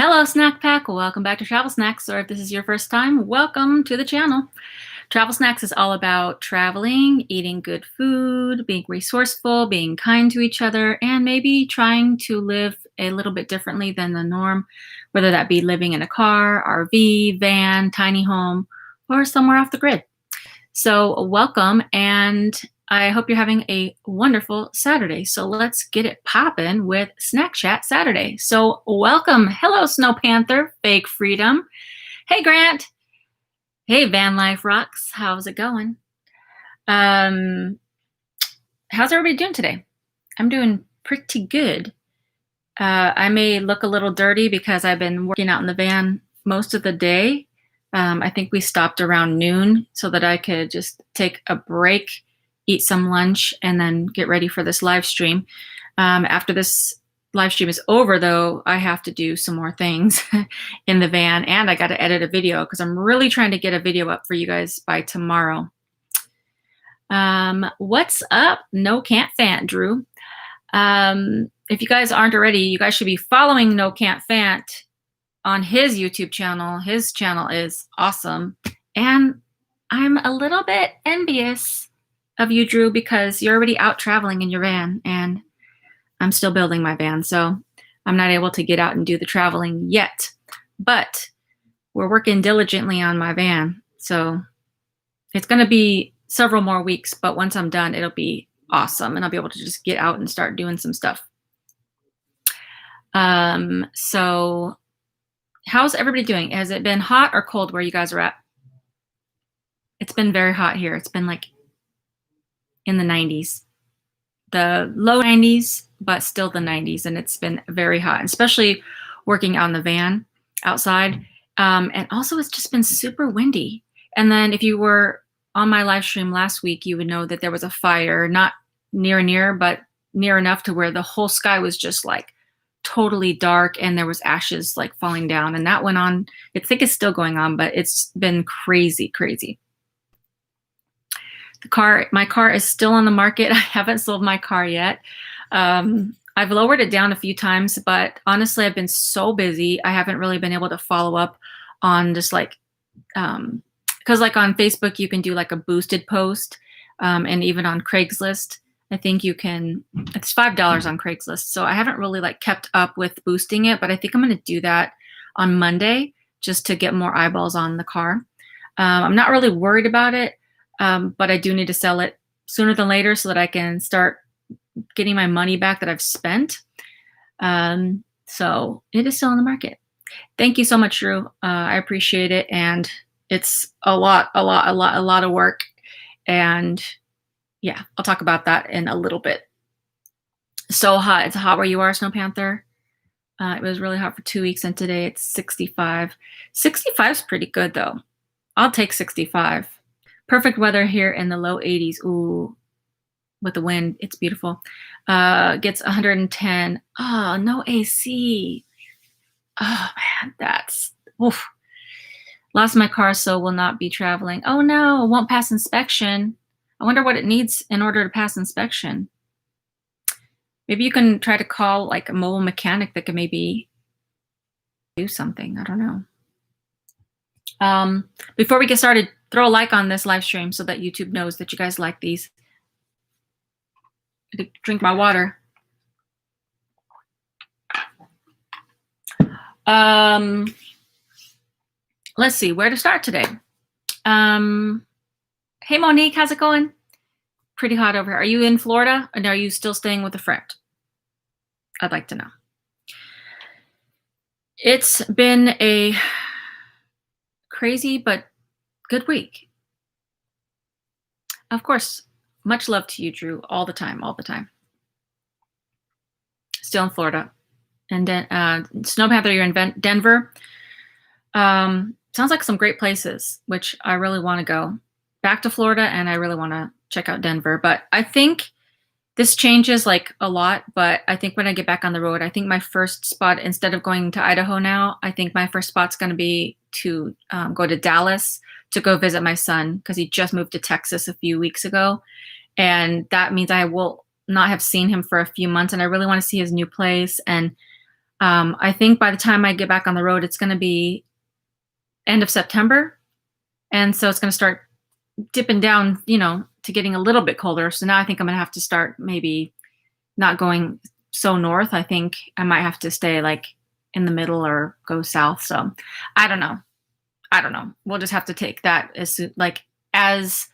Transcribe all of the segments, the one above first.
Hello, Snack Pack. Welcome back to Travel Snacks, or if this is your first time, welcome to the channel. Travel Snacks is all about traveling, eating good food, being resourceful, being kind to each other, and maybe trying to live a little bit differently than the norm, whether that be living in a car, RV, van, tiny home, or somewhere off the grid. So welcome, and I hope you're having a wonderful Saturday. So let's get it poppin' with Snack Chat Saturday. So welcome. Hello, Snow Panther, Fake Freedom. Hey, Grant. Hey, Van Life Rocks. How's it going? How's everybody doing today? I'm doing pretty good. I may look a little dirty because I've been working out in the van most of the day. I think we stopped around noon so that I could just take a break, eat some lunch, and then get ready for this live stream. After this live stream is over, though, I have to do some more things in the van, and I got to edit a video because I'm really trying to get a video up for you guys by tomorrow. What's up? No Can't Fant, Drew. If you guys aren't already, you guys should be following No Can't Fant on his YouTube channel. His channel is awesome, and I'm a little bit envious of you, Drew, because you're already out traveling in your van, and I'm still building my van, so I'm not able to get out and do the traveling yet. But we're working diligently on my van, so it's going to be several more weeks, but once I'm done, it'll be awesome, and I'll be able to just get out and start doing some stuff. So how's everybody doing? Has it been hot or cold where you guys are at? It's been very hot here. It's been like in the 90s, the low 90s, but still the 90s, and it's been very hot, especially working on the van outside. And also it's just been super windy. And then if you were on my live stream last week, you would know that there was a fire, not near, but near enough to where the whole sky was just like totally dark, and there was ashes like falling down, and that went on. I think it's still going on, but it's been crazy. My car is still on the market. I haven't sold my car yet. I've lowered it down a few times, but honestly, I've been so busy. I haven't really been able to follow up on just like, because like on Facebook, you can do like a boosted post, and even on Craigslist, I think you can, it's $5 on Craigslist. So I haven't really like kept up with boosting it, but I think I'm going to do that on Monday just to get more eyeballs on the car. I'm not really worried about it. But I do need to sell it sooner than later so that I can start getting my money back that I've spent. So it is still on the market. Thank you so much, Drew. I appreciate it. And it's a lot of work. And yeah, I'll talk about that in a little bit. So hot. It's hot where you are, Snow Panther. It was really hot for 2 weeks, and today it's 65. 65 is pretty good, though. I'll take 65. Perfect weather here in the low 80s. Ooh, with the wind, it's beautiful. Gets 110. Oh, no AC. Oh, man, that's, oof. Lost my car, so will not be traveling. Oh, no, won't pass inspection. I wonder what it needs in order to pass inspection. Maybe you can try to call like a mobile mechanic that can maybe do something. I don't know. Before we get started, throw a like on this live stream so that YouTube knows that you guys like these. I drink my water. Let's see where to start today. Hey, Monique, how's it going? Pretty hot over here. Are you in Florida, and are you still staying with a friend? I'd like to know. It's been a crazy but good week. Of course, much love to you, Drew, all the time. Still in Florida. And Snow Panther, you're in Denver. Sounds like some great places, which I really want to go back to Florida, and I really want to check out Denver. But I think this changes like a lot, but I think when I get back on the road, I think my first spot, instead of going to Idaho now, I think my first spot's going to be to go to Dallas to go visit my son, because he just moved to Texas a few weeks ago. And that means I will not have seen him for a few months, and I really want to see his new place. And I think by the time I get back on the road, it's going to be end of September. And so it's going to start dipping down, to getting a little bit colder. So now I think I'm going to have to start maybe not going so north. I think I might have to stay like in the middle or go south. So I don't know. We'll just have to take that as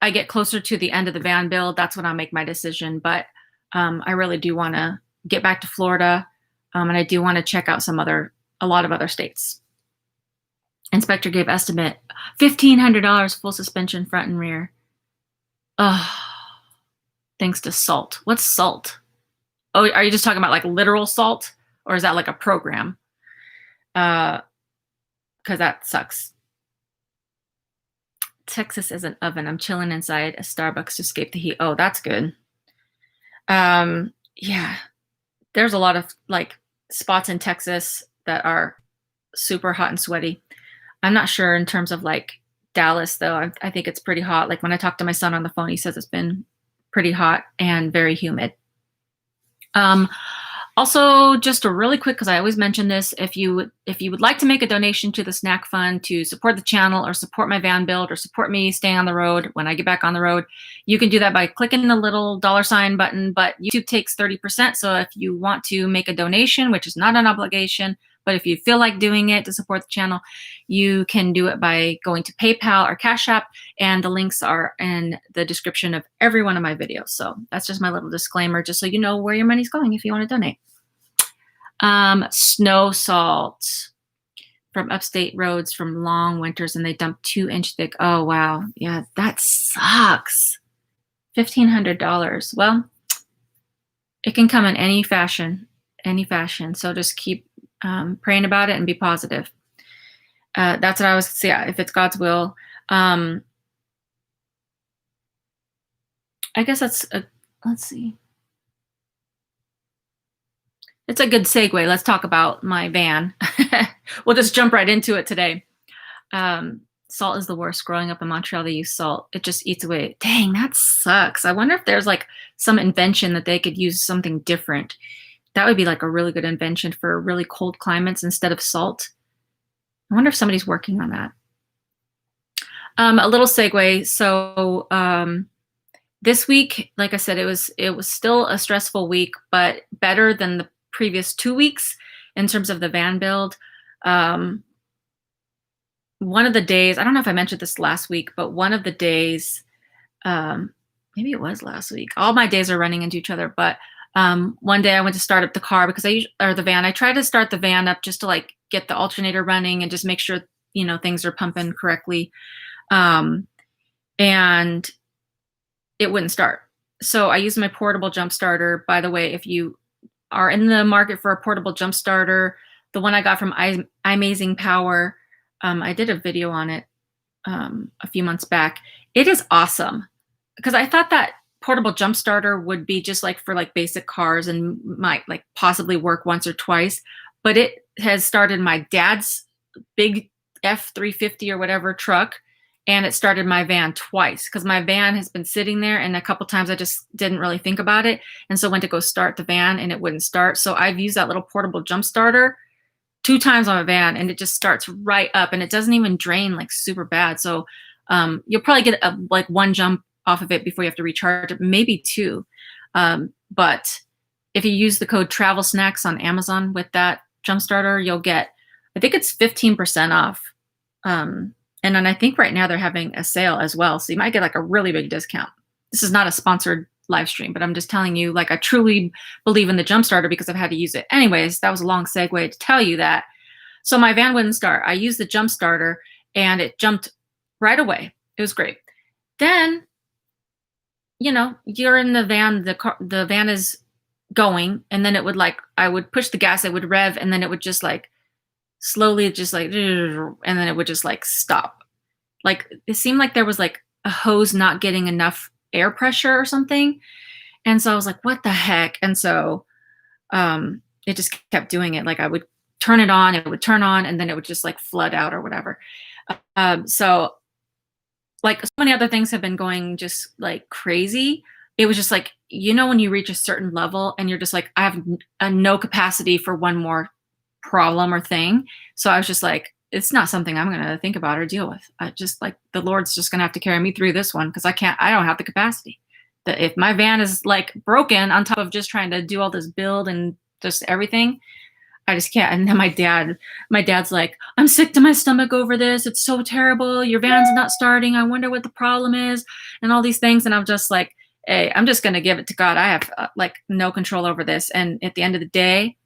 I get closer to the end of the van build. That's when I'll make my decision. But I really do want to get back to Florida, and I do want to check out a lot of other states. Inspector gave estimate $1,500 full suspension front and rear. Thanks to salt. What's salt? Oh, are you just talking about like literal salt, or is that like a program? Because that sucks. Texas is an oven. I'm chilling inside a Starbucks to escape the heat. Oh, that's good. Yeah, there's a lot of like spots in Texas that are super hot and sweaty. I'm not sure in terms of like Dallas, though. I think it's pretty hot. Like when I talked to my son on the phone, he says it's been pretty hot and very humid. Also, just a really quick, because I always mention this, if you would like to make a donation to the snack fund to support the channel or support my van build or support me staying on the road when I get back on the road, you can do that by clicking the little $ button, but YouTube takes 30%. So if you want to make a donation, which is not an obligation, but if you feel like doing it to support the channel, you can do it by going to PayPal or Cash App, and the links are in the description of every one of my videos. So that's just my little disclaimer, just so you know where your money's going if you want to donate. Snow salt from upstate roads from long winters, and they dump 2-inch thick. Oh, wow. Yeah, that sucks. $1,500. Well, it can come in any fashion. So just keep praying about it and be positive. That's what I was saying. Yeah, if it's God's will. I guess let's see. It's a good segue. Let's talk about my van. We'll just jump right into it today. Salt is the worst. Growing up in Montreal, they use salt. It just eats away. Dang, that sucks. I wonder if there's like some invention that they could use something different. That would be like a really good invention for really cold climates instead of salt. I wonder if somebody's working on that. A little segue. So this week, like I said, it was still a stressful week, but better than the previous 2 weeks in terms of the van build. One of the days, I don't know if I mentioned this last week, but one of the days, maybe it was last week. All my days are running into each other, but one day I went to start up the car because the van. I try to start the van up just to like get the alternator running and just make sure, things are pumping correctly. And it wouldn't start. So I used my portable jump starter. By the way, if you are in the market for a portable jump starter, the one I got from iMazing Power, I did a video on it a few months back. It is awesome because I thought that portable jump starter would be just like for like basic cars and might like possibly work once or twice, but it has started my dad's big F-350 or whatever truck, and it started my van twice because my van has been sitting there, and a couple times I just didn't really think about it, and so went to go start the van and it wouldn't start. So I've used that little portable jump starter 2 times on a van, and it just starts right up, and it doesn't even drain like super bad. So you'll probably get like 1 jump off of it before you have to recharge it, maybe 2. But if you use the code Travel Snacks on Amazon with that jump starter, you'll get, I think it's 15% off. And then I think right now they're having a sale as well. So you might get like a really big discount. This is not a sponsored live stream, but I'm just telling you, like, I truly believe in the jump starter because I've had to use it. Anyways, that was a long segue to tell you that. So my van wouldn't start. I used the jump starter and it jumped right away. It was great. Then, you're in the van, the van is going, and then it would like, I would push the gas, it would rev, and then it would just like slowly just like, and then it would just like stop. Like it seemed like there was like a hose not getting enough air pressure or something. And so I was like, what the heck? And so it just kept doing it. Like I would turn it on, it would turn on, and then it would just like flood out or whatever. So like so many other things have been going just like crazy. it was just like, when you reach a certain level and you're just like, I have no capacity for one more problem or thing. So I was just like, it's not something I'm going to think about or deal with. I just like, the Lord's just going to have to carry me through this one because I don't have the capacity. That if my van is like broken on top of just trying to do all this build and just everything, I just can't. And then my dad's like, I'm sick to my stomach over this. It's so terrible. Your van's not starting. I wonder what the problem is and all these things. And I'm just like, hey, I'm just going to give it to God. I have like no control over this. And at the end of the day,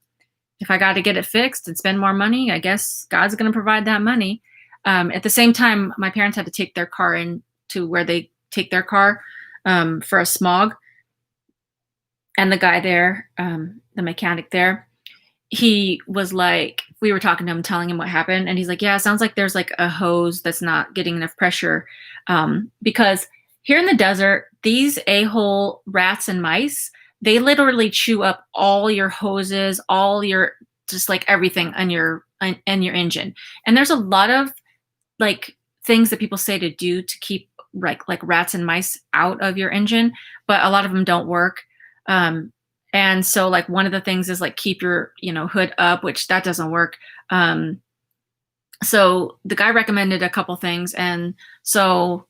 if I got to get it fixed and spend more money, I guess God's going to provide that money. At the same time, my parents had to take their car in to where they take their car for a smog. And the guy there, the mechanic there, he was like, we were talking to him, telling him what happened. And he's like, yeah, it sounds like there's like a hose that's not getting enough pressure. Because here in the desert, these a-hole rats and mice, they literally chew up all your hoses, all your, just like everything on your engine. And there's a lot of like things that people say to do to keep like rats and mice out of your engine, but a lot of them don't work. And so like one of the things is like keep your, hood up, which that doesn't work. So the guy recommended a couple things. And so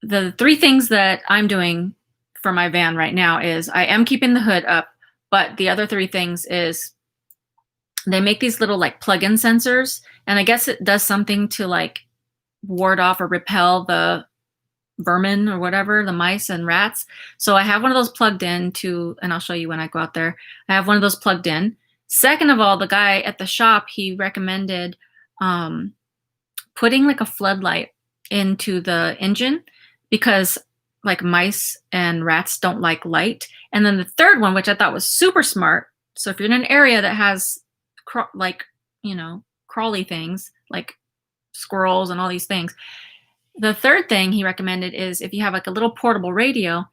the 3 things that I'm doing for my van right now is I am keeping the hood up, but the other 3 things is they make these little like plug-in sensors. And I guess it does something to like ward off or repel the vermin or whatever, the mice and rats. So I have one of those plugged in and I'll show you when I go out there. I have one of those plugged in. Second of all, the guy at the shop, he recommended putting like a floodlight into the engine because like mice and rats don't like light. And then the third one, which I thought was super smart. So if you're in an area that has crawly things like squirrels and all these things, the third thing he recommended is if you have like a little portable radio,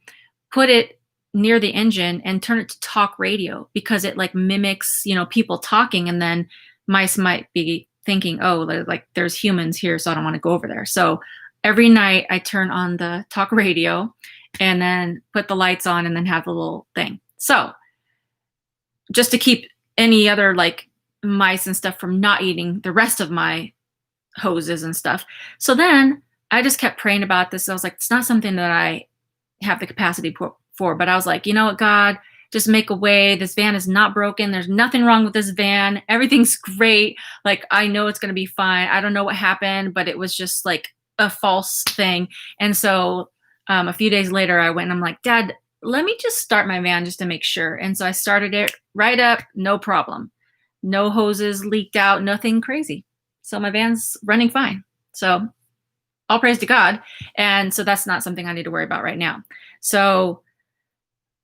put it near the engine and turn it to talk radio because it like mimics, people talking, and then mice might be thinking, oh, like there's humans here, so I don't want to go over there. So every night I turn on the talk radio and then put the lights on and then have the little thing. So just to keep any other like mice and stuff from not eating the rest of my hoses and stuff. So then I just kept praying about this. I was like, it's not something that I have the capacity for, but I was like, you know what, God, just make a way. This van is not broken. There's nothing wrong with this van. Everything's great. Like, I know it's going to be fine. I don't know what happened, but it was just like a false thing. And so a few days later I went and I'm like, Dad, let me just start my van just to make sure. And so I started it right up, no problem. No hoses leaked out, nothing crazy. So my van's running fine. So all praise to God. And so that's not something I need to worry about right now. So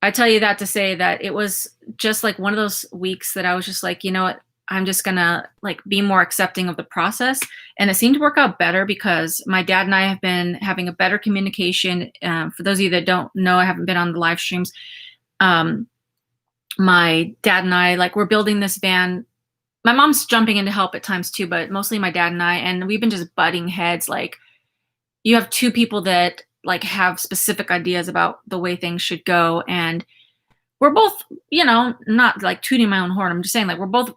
I tell you that to say that it was just like one of those weeks that I was just like, you know what, I'm just gonna like be more accepting of the process. And it seemed to work out better because my dad and I have been having a better communication. For those of you that don't know, I haven't been on the live streams. My dad and I, like, we're building this van. My mom's jumping in to help at times too, but mostly my dad and I, and we've been just butting heads. Like, you have 2 people that like have specific ideas about the way things should go. And we're both, not like tooting my own horn. I'm just saying, like, we're both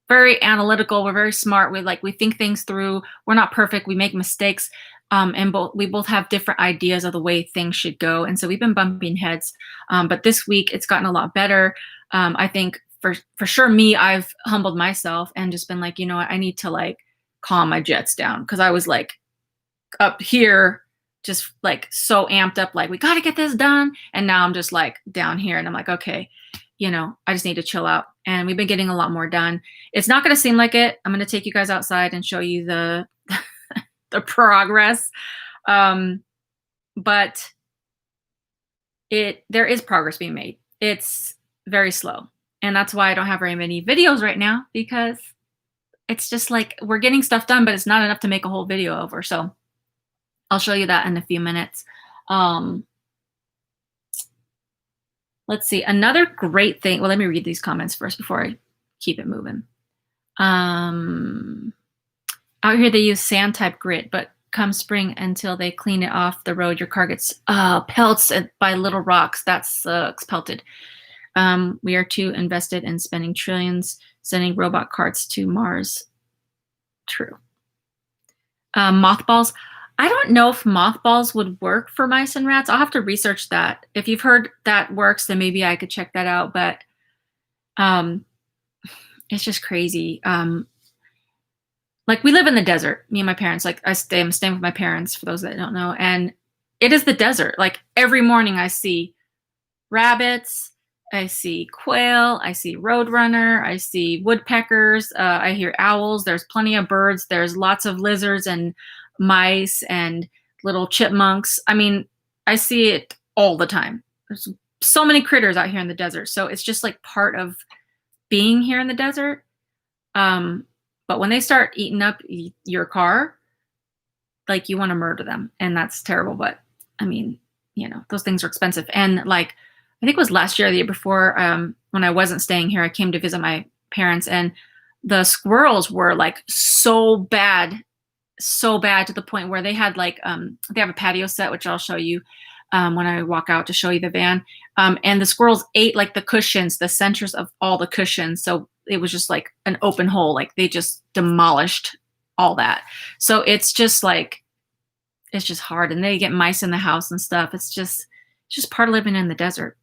very analytical. We're very smart. We think things through. We're not perfect. We make mistakes. And we both have different ideas of the way things should go. And so we've been bumping heads. But this week it's gotten a lot better. I think for sure I've humbled myself and just been like, you know what, I need to like calm my jets down. Cause I was like up here, just like so amped up, like we got to get this done. And now I'm just like down here and I'm like, okay, I just need to chill out. And we've been getting a lot more done. It's not going to seem like it. I'm going to take you guys outside and show you the progress. But there is progress being made. It's very slow. And that's why I don't have very many videos right now, because it's just like we're getting stuff done, but it's not enough to make a whole video over. So I'll show you that in a few minutes. Let's see. Another great thing. Well, let me read these comments first before I keep it moving. Out here they use sand type grit, but come spring until they clean it off the road. Your car gets pelted by little rocks. That sucks, pelted. We are too invested in spending trillions sending robot carts to Mars. True. Mothballs. I don't know if mothballs would work for mice and rats. I'll have to research that. If you've heard that works, then maybe I could check that out. But it's just crazy. Like we live in the desert, me and my parents. Like I'm staying with my parents, for those that don't know. And it is the desert. Like every morning I see rabbits, I see quail, I see roadrunner, I see woodpeckers, I hear owls. There's plenty of birds. There's lots of lizards and mice and little chipmunks. I mean, I see it all the time. There's so many critters out here in the desert. So it's just like part of being here in the desert. But when they start eating up your car, like you want to murder them. And that's terrible. But I mean, you know, those things are expensive. And like, I think it was last year or the year before, when I wasn't staying here, I came to visit my parents, and the squirrels were like so bad to the point where they had like, they have a patio set, which I'll show you when I walk out to show you the van. And the squirrels ate like the cushions, the centers of all the cushions. So it was just like an open hole. Like they just demolished all that. So it's just like, it's just hard. And they get mice in the house and stuff. It's just part of living in the desert.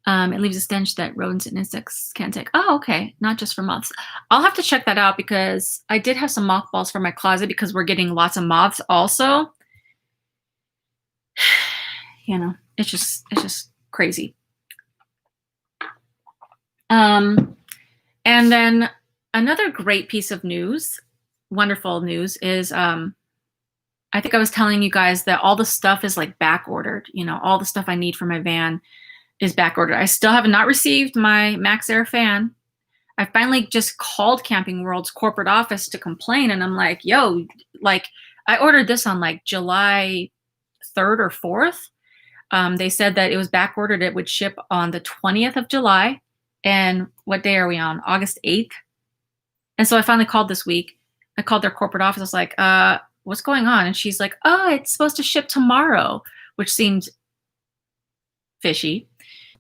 It leaves a stench that rodents and insects can't take. Oh, okay. Not just for moths. I'll have to check that out because I did have some mothballs for my closet because we're getting lots of moths also. You know, it's just crazy. And then another great piece of news, wonderful news, is I think I was telling you guys that all the stuff is like back ordered. You know, all the stuff I need for my van is back ordered. I still have not received my Max Air fan. I finally just called Camping World's corporate office to complain, and I'm like, yo, like I ordered this on like July 3rd or 4th. They said that it was back ordered. It would ship on the 20th of July. And what day are we on? August 8th. And so I finally called this week. I called their corporate office. I was like, what's going on? And she's like, oh, it's supposed to ship tomorrow, which seemed fishy.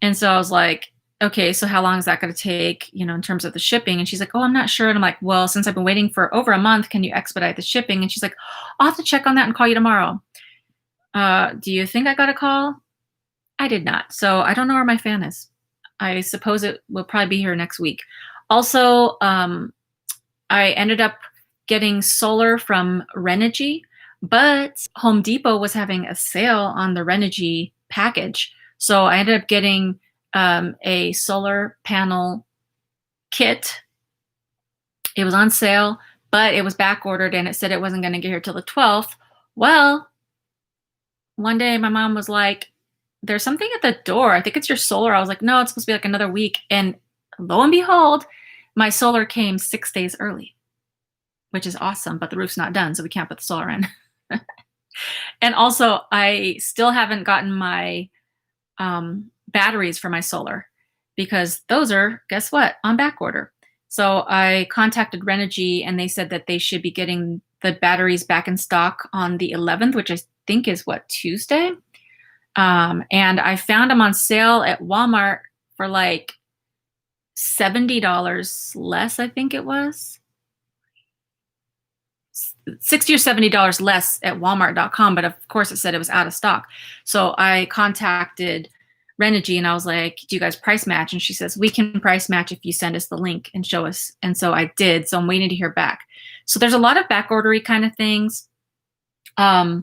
And so I was like, okay, so how long is that going to take, you know, in terms of the shipping? And she's like, oh, I'm not sure. And I'm like, well, since I've been waiting for over a month, can you expedite the shipping? And she's like, I'll have to check on that and call you tomorrow. Do you think I got a call? I did not. So I don't know where my fan is. I suppose it will probably be here next week. Also, I ended up getting solar from Renogy, but Home Depot was having a sale on the Renogy package. So I ended up getting a solar panel kit. It was on sale, but it was back ordered and it said it wasn't going to get here till the 12th. Well, one day my mom was like, there's something at the door. I think it's your solar. I was like, no, it's supposed to be like another week. And lo and behold, my solar came 6 days early, which is awesome, but the roof's not done, so we can't put the solar in. And also, I still haven't gotten my batteries for my solar because those are, guess what, on back order. So I contacted Renogy and they said that they should be getting the batteries back in stock on the 11th, which I think is what, Tuesday? And I found them on sale at Walmart for like $70 less, I think it was. $60 or $70 less at Walmart.com, but of course it said it was out of stock. So I contacted Renogy and I was like, do you guys price match? And she says, we can price match if you send us the link and show us. And so I did. So I'm waiting to hear back. So there's a lot of back ordery kind of things. I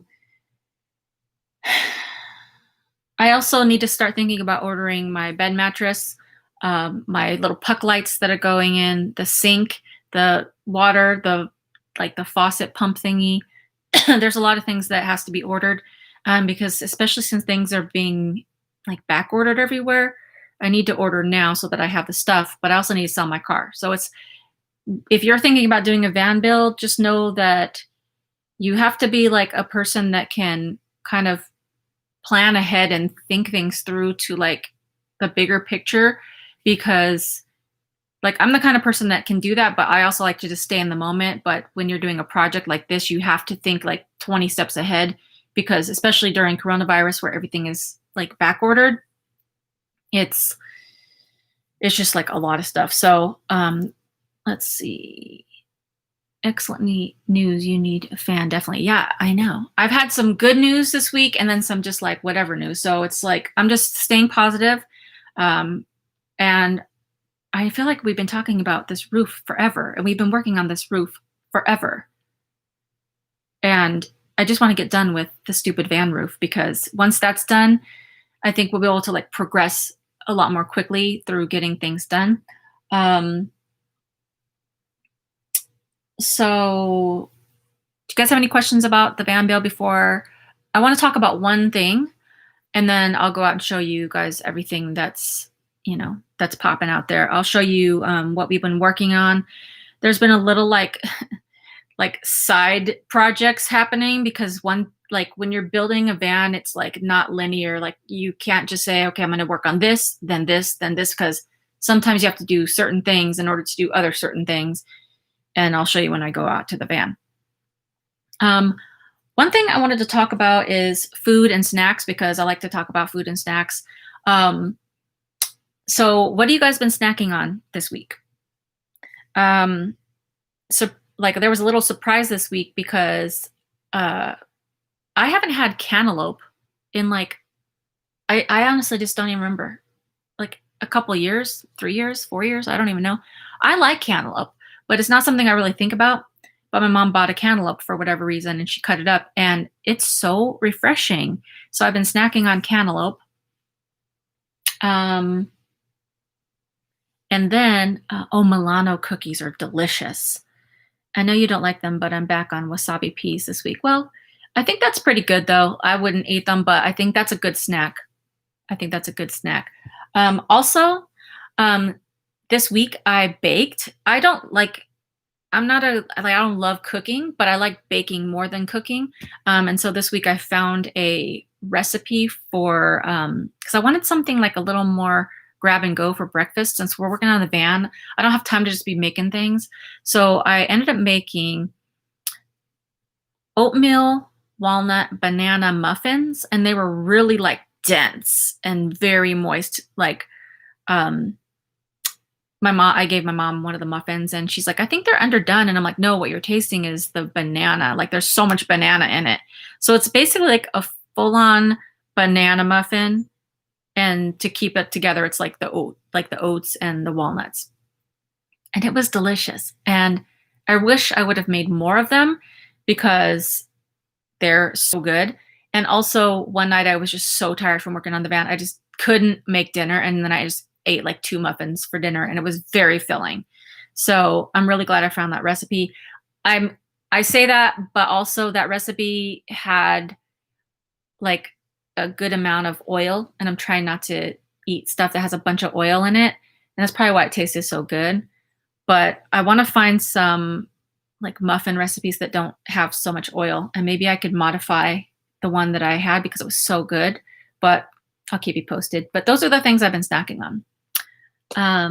also need to start thinking about ordering my bed mattress, my little puck lights that are going in, the sink, the water, the faucet pump thingy. There's a lot of things that has to be ordered because especially since things are being like back ordered everywhere, I need to order now so that I have the stuff, but I also need to sell my car. So if you're thinking about doing a van build, just know that you have to be like a person that can kind of plan ahead and think things through to like the bigger picture, because Like I'm the kind of person that can do that, but I also like to just stay in the moment. But when you're doing a project like this, you have to think like 20 steps ahead because especially during coronavirus where everything is like back ordered, it's just like a lot of stuff. So let's see. Excellent news. You need a fan, definitely. Yeah, I know. I've had some good news this week and then some just like whatever news. So it's like I'm just staying positive. And I feel like we've been talking about this roof forever, and we've been working on this roof forever. And I just want to get done with the stupid van roof because once that's done, I think we'll be able to like progress a lot more quickly through getting things done. So do you guys have any questions about the van build before? I want to talk about one thing and then I'll go out and show you guys everything that's, that's popping out there. I'll show you what we've been working on. There's been a little like side projects happening because like when you're building a van, it's like not linear. Like you can't just say, okay, I'm going to work on this, then this, then this, because sometimes you have to do certain things in order to do other certain things. And I'll show you when I go out to the van. One thing I wanted to talk about is food and snacks because I like to talk about food and snacks. So what have you guys been snacking on this week? So like there was a little surprise this week because I haven't had cantaloupe in like, I honestly just don't even remember, like a couple of years, 3 years, 4 years, I don't even know. I like cantaloupe, but it's not something I really think about. But my mom bought a cantaloupe for whatever reason and she cut it up and it's so refreshing. So I've been snacking on cantaloupe. And then, Milano cookies are delicious. I know you don't like them, but I'm back on wasabi peas this week. Well, I think that's pretty good though. I wouldn't eat them, but I think that's a good snack. Also, this week I baked. I don't love cooking, but I like baking more than cooking. And so this week I found a recipe for, because I wanted something like a little more grab and go for breakfast. Since we're working on the van, I don't have time to just be making things. So I ended up making oatmeal, walnut, banana muffins, and they were really like dense and very moist. Like, I gave my mom one of the muffins and she's like, I think they're underdone. And I'm like, no, what you're tasting is the banana. Like there's so much banana in it. So it's basically like a full-on banana muffin. And to keep it together, it's like the oats and the walnuts. And it was delicious. And I wish I would have made more of them because they're so good. And also one night I was just so tired from working on the van. I just couldn't make dinner. And then I just ate like 2 muffins for dinner and it was very filling. So I'm really glad I found that recipe. I say that, but also that recipe had like a good amount of oil and I'm trying not to eat stuff that has a bunch of oil in it. And that's probably why it tasted so good. But I want to find some like muffin recipes that don't have so much oil. And maybe I could modify the one that I had because it was so good, but I'll keep you posted. But those are the things I've been snacking on. I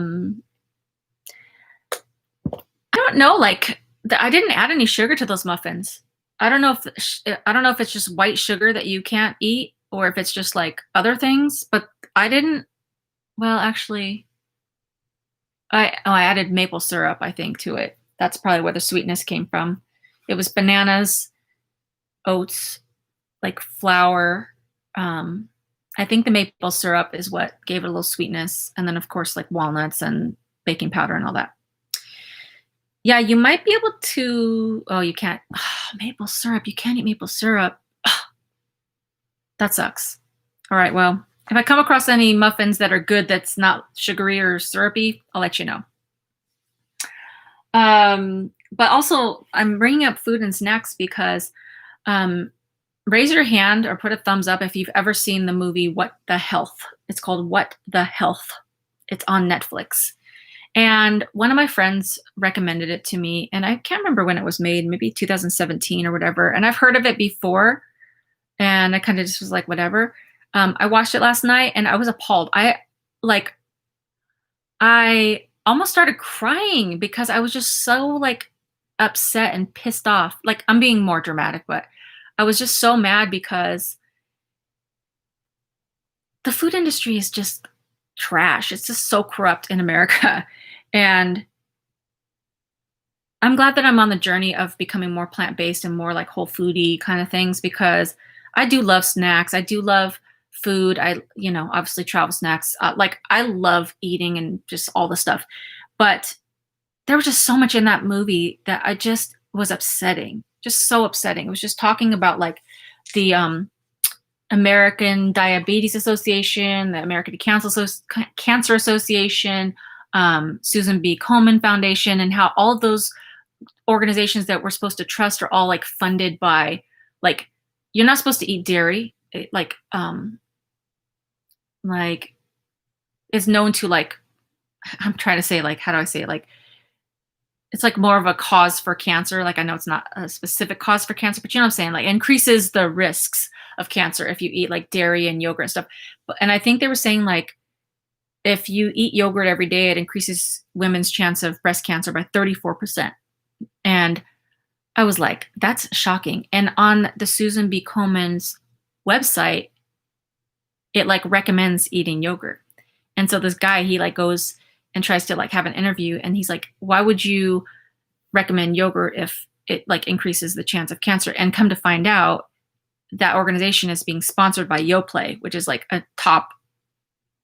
don't know, like I didn't add any sugar to those muffins. I don't know if it's just white sugar that you can't eat or if it's just like other things, but I didn't, well, actually, I added maple syrup, I think, to it. That's probably where the sweetness came from. It was bananas, oats, like flour. I think the maple syrup is what gave it a little sweetness. And then, of course, like walnuts and baking powder and all that. Yeah, you might be able to, oh, you can't. Oh, maple syrup. You can't eat maple syrup. Oh, that sucks. All right, well, if I come across any muffins that are good that's not sugary or syrupy, I'll let you know. But also, I'm bringing up food and snacks because raise your hand or put a thumbs up if you've ever seen the movie What the Health. It's called What the Health. It's on Netflix. And one of my friends recommended it to me, and I can't remember when it was made, maybe 2017 or whatever. And I've heard of it before, and I kind of just was like, whatever. I watched it last night, and I was appalled. I almost started crying because I was just so like upset and pissed off. Like I'm being more dramatic, but I was just so mad because the food industry is just trash. It's just so corrupt in America. And I'm glad that I'm on the journey of becoming more plant-based and more like whole foodie kind of things because I do love snacks. I do love food. Obviously travel snacks. Like I love eating and just all the stuff. But there was just so much in that movie that I just was upsetting, just so upsetting. It was just talking about like the American Diabetes Association, the American Cancer Association, Susan B. Komen Foundation, and how all of those organizations that we're supposed to trust are all like funded by like you're not supposed to eat dairy. Like it's known to like I'm trying to say like how do I say it? Like it's like more of a cause for cancer. Like I know it's not a specific cause for cancer, but you know what I'm saying? Like increases the risks of cancer if you eat like dairy and yogurt and stuff. And I think they were saying like if you eat yogurt every day, it increases women's chance of breast cancer by 34%. And I was like, that's shocking. And on the Susan B. Komen's website, it like recommends eating yogurt. And so this guy, he like goes and tries to like have an interview and he's like, why would you recommend yogurt if it like increases the chance of cancer? And come to find out that organization is being sponsored by Yoplait, which is like a top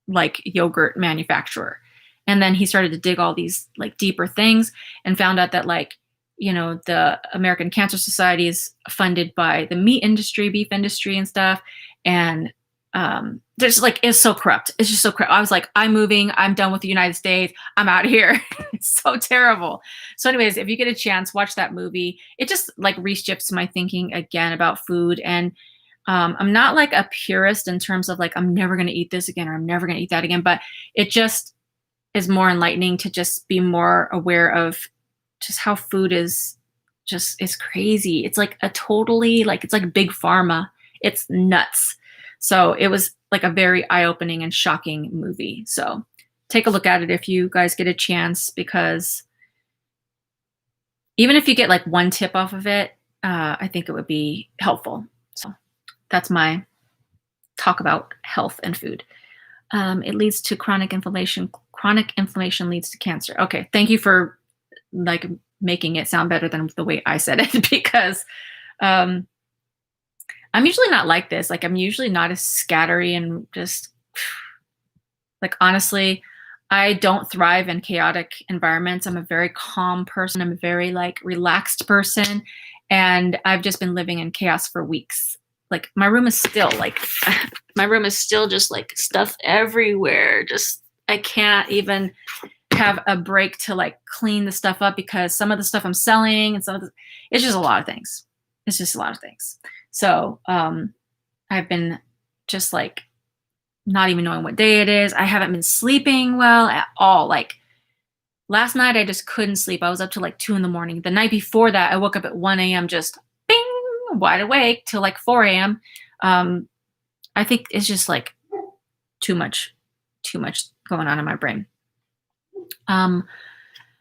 like yogurt manufacturer. And then he started to dig all these like deeper things and found out that like, the American Cancer Society is funded by the meat industry, beef industry and stuff. And there's like, it's so corrupt. It's just so corrupt. I was like, I'm moving. I'm done with the United States. I'm out of here. It's so terrible. So anyways, if you get a chance, watch that movie. It just like reshifts my thinking again about food. And I'm not like a purist in terms of like, I'm never going to eat this again, or I'm never going to eat that again. But it just is more enlightening to just be more aware of just how food is crazy. It's like it's like big pharma. It's nuts. So it was like a very eye-opening and shocking movie. So take a look at it if you guys get a chance, because even if you get like one tip off of it, I think it would be helpful. So that's my talk about health and food. It leads to chronic inflammation. Chronic inflammation leads to cancer. Okay, thank you for like making it sound better than the way I said it, because I'm usually not like this. Like I'm usually not as scattery and just like, honestly, I don't thrive in chaotic environments. I'm a very calm person. I'm a very like relaxed person. And I've just been living in chaos for weeks. Like my room is still just like stuff everywhere. Just, I can't even have a break to like clean the stuff up because some of the stuff I'm selling and it's just a lot of things. It's just a lot of things. So I've been just like not even knowing what day it is. I haven't been sleeping well at all. Like last night I just couldn't sleep. I was up till like 2 a.m. The night before that I woke up at 1 a.m. just bing, wide awake till like 4 a.m. I think it's just like too much going on in my brain.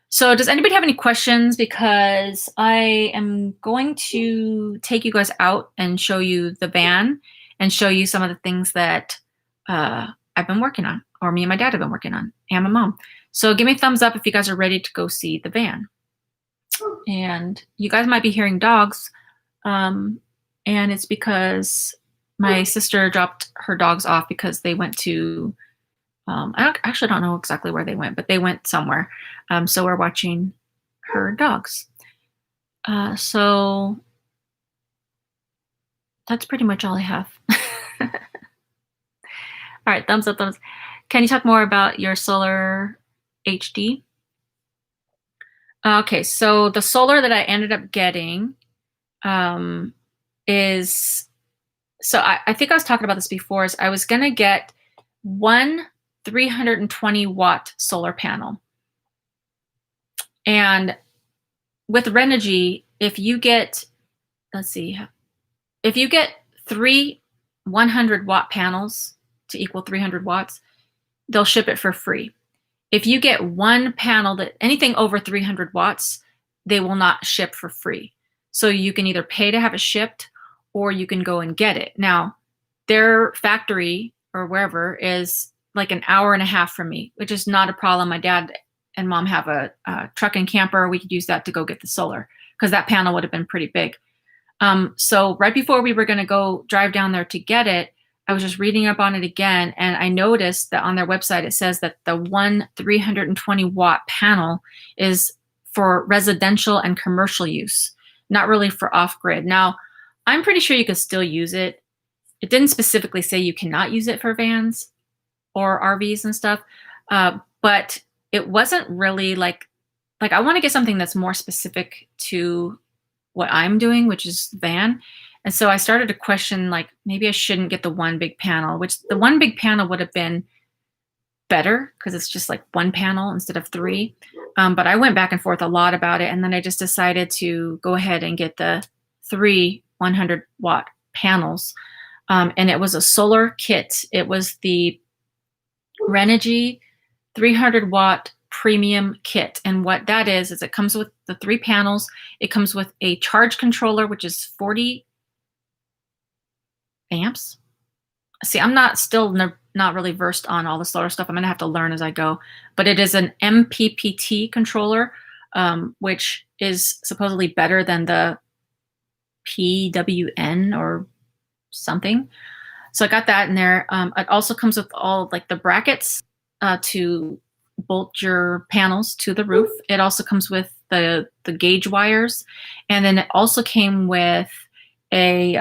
So does anybody have any questions? Because I am going to take you guys out and show you the van and show you some of the things that I've been working on, or me and my dad have been working on, and my mom. So give me a thumbs up if you guys are ready to go see the van. And you guys might be hearing dogs, and it's because my sister dropped her dogs off because they went to I actually don't know exactly where they went, but they went somewhere. So we're watching her dogs. So that's pretty much all I have. All right, thumbs up, thumbs. Can you talk more about your solar HD? Okay, so the solar that I ended up getting is, so I think I was talking about this before, is I was gonna get one 320 watt solar panel. And with Renogy, if you get, if you get 3 100 watt panels to equal 300 watts, they'll ship it for free. if you get one panel that anything over 300 watts, they will not ship for free. So you can either pay to have it shipped or you can go and get it. Now, their factory or wherever is like an hour and a half from me, which is not a problem. My dad and mom have a truck and camper. We could use that to go get the solar because that panel would have been pretty big. So right before we were going to go drive down there to get it, I was just reading up on it again, and I noticed that on their website it says that the one 320 watt panel is for residential and commercial use, not really for off-grid. Now, I'm pretty sure you could still use it. It didn't specifically say you cannot use it for vans or RVs and stuff, but it wasn't really like I want to get something that's more specific to what I'm doing, which is van. And so I started to question, like, maybe I shouldn't get the one big panel, which the one big panel would have been better because it's just like one panel instead of three. But I went back and forth a lot about it. And then I just decided to go ahead and get the 3 100 watt panels. And it was a solar kit. It was the Renogy 300 watt premium kit. And what that is it comes with the 3 panels. It comes with a charge controller, which is 40 amps. See, I'm not really versed on all the solar stuff. I'm going to have to learn as I go. But it is an MPPT controller, which is supposedly better than the PWN or something. So I got that in there. It also comes with all like the brackets to bolt your panels to the roof. It also comes with the gauge wires. And then it also came with a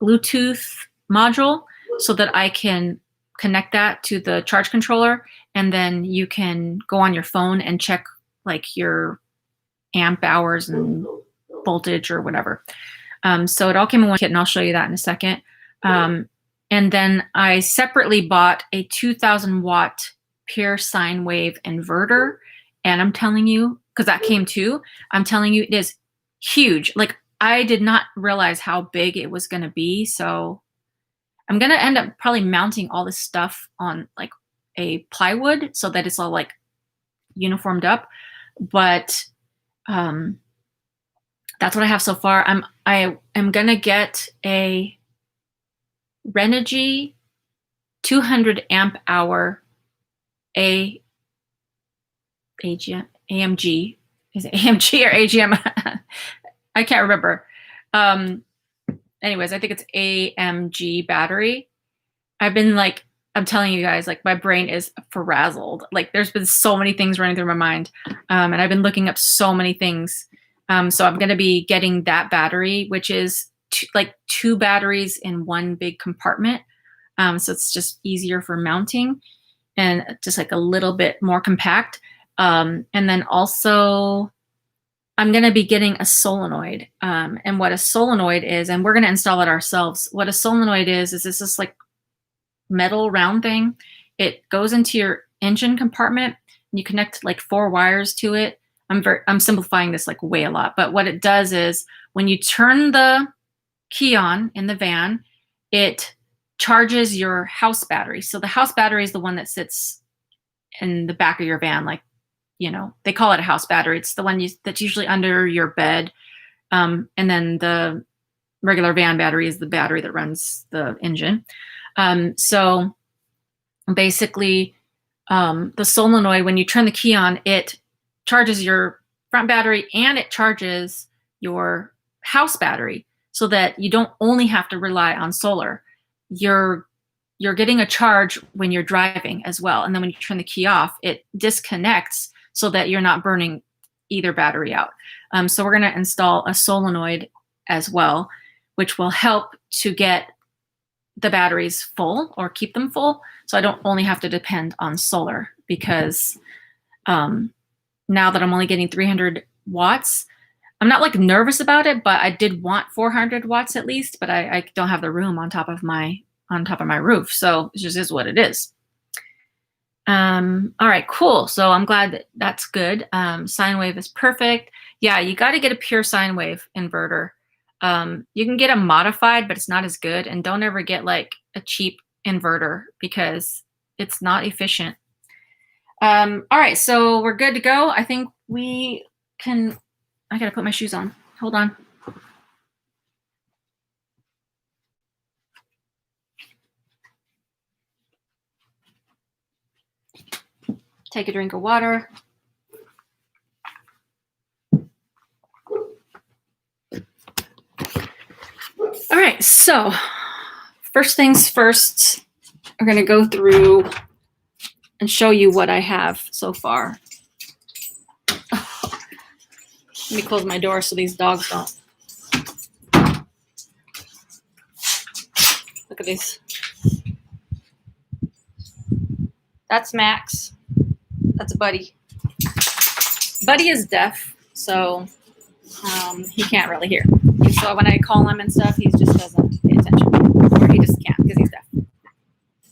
Bluetooth module so that I can connect that to the charge controller, and then you can go on your phone and check like your amp hours and voltage or whatever. So it all came in one kit, and I'll show you that in a second. And then I separately bought a 2000 watt pure sine wave inverter, and I'm telling you, because that came too, I'm telling you it is huge. Like, I did not realize how big it was going to be. So I'm going to end up probably mounting all this stuff on like a plywood so that it's all like uniformed up. But that's what I have so far. I am going to get a Renogy 200 amp hour AMG. Is it AMG or AGM? I can't remember. Anyways, I think it's AMG battery. I'm telling you guys, like, my brain is frazzled. Like, there's been so many things running through my mind. And I've been looking up so many things. So I'm going to be getting that battery, which is two batteries in one big compartment. So it's just easier for mounting and just like a little bit more compact. And then also I'm going to be getting a solenoid. And what a solenoid is, and we're going to install it ourselves. What a solenoid is it's this like metal round thing. It goes into your engine compartment, and you connect like 4 wires to it. I'm simplifying this like way a lot, but what it does is when you turn the key on in the van, it charges your house battery. So the house battery is the one that sits in the back of your van, like, you know, they call it a house battery. It's the one that's usually under your bed. And then the regular van battery is the battery that runs the engine. So basically, the solenoid, when you turn the key on, it charges your front battery and it charges your house battery so that you don't only have to rely on solar. You're getting a charge when you're driving as well. And then when you turn the key off, it disconnects so that you're not burning either battery out. So we're going to install a solenoid as well, which will help to get the batteries full or keep them full. So I don't only have to depend on solar, because now that I'm only getting 300 watts, I'm not like nervous about it, but I did want 400 watts at least, but I don't have the room on top of my roof. So it just is what it is. All right, cool. So I'm glad that's good. Sine wave is perfect. Yeah, you got to get a pure sine wave inverter. You can get a modified, but it's not as good. And don't ever get like a cheap inverter because it's not efficient. All right, so we're good to go. I think we can, I gotta put my shoes on. Hold on. Take a drink of water. All right, so first things first, we're gonna go through and show you what I have so far. Let me close my door so these dogs don't. Look at these. That's Max. That's Buddy. Buddy is deaf, so he can't really hear. So when I call him and stuff, he just doesn't pay attention, or he just can't because he's deaf.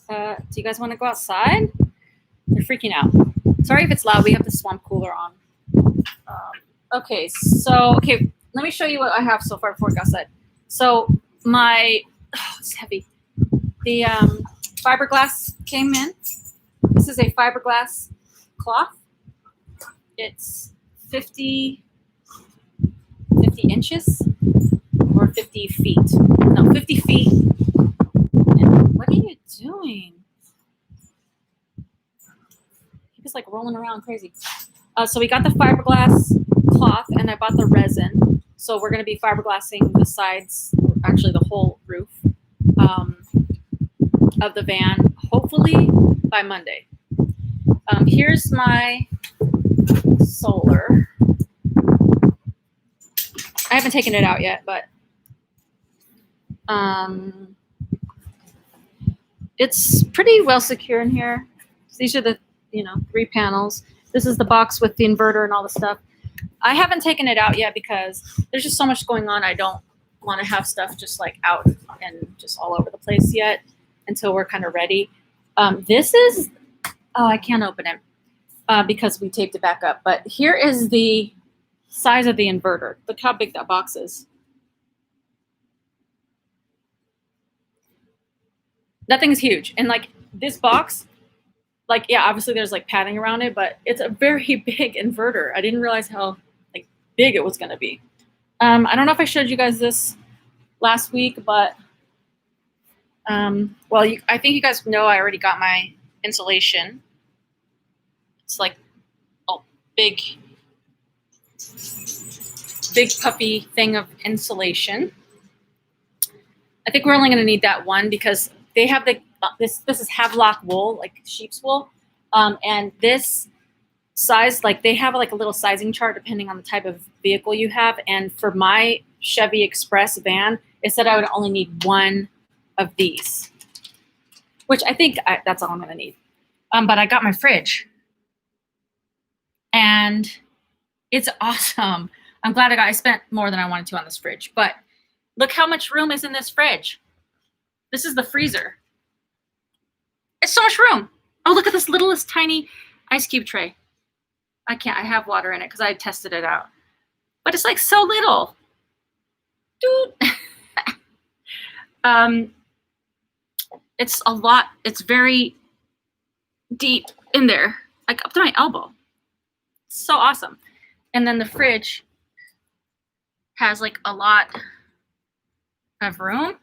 Do you guys want to go outside? They're freaking out. Sorry if it's loud. We have the swamp cooler on. Okay, let me show you what I have so far before we go outside. So it's heavy. The fiberglass came in. This is a fiberglass cloth. It's 50 inches or 50 feet. No, 50 feet. And what are you doing? He was like rolling around crazy. So we got the fiberglass cloth and I bought the resin. So we're going to be fiberglassing the sides, actually the whole roof of the van, hopefully by Monday. Here's my solar. I haven't taken it out yet, but it's pretty well secure in here. So these are the 3 panels. This is the box with the inverter and all the stuff. I haven't taken it out yet because there's just so much going on. I don't want to have stuff just like out and just all over the place yet until we're kind of ready. This is, I can't open it because we taped it back up. But here is the size of the inverter. Look how big that box is. That thing is huge. And like this box, like, yeah, obviously there's like padding around it, but it's a very big inverter. I didn't realize how like big it was going to be. I don't know if I showed you guys this last week, but I think you guys know I already got my insulation. It's like a big puffy thing of insulation. I think we're only going to need that one because they have this is Havelock wool, like sheep's wool, and this size, like they have like a little sizing chart depending on the type of vehicle you have. And for my Chevy Express van, it said I would only need one of these, which I think that's all I'm going to need. But I got my fridge, and it's awesome. I'm glad I spent more than I wanted to on this fridge, but look how much room is in this fridge. This is the freezer. It's so much room. Oh, look at this littlest tiny ice cube tray. I have water in it because I tested it out. But it's like so little. Dude. It's a lot. It's very deep in there, like up to my elbow. It's so awesome. And then the fridge has like a lot of room.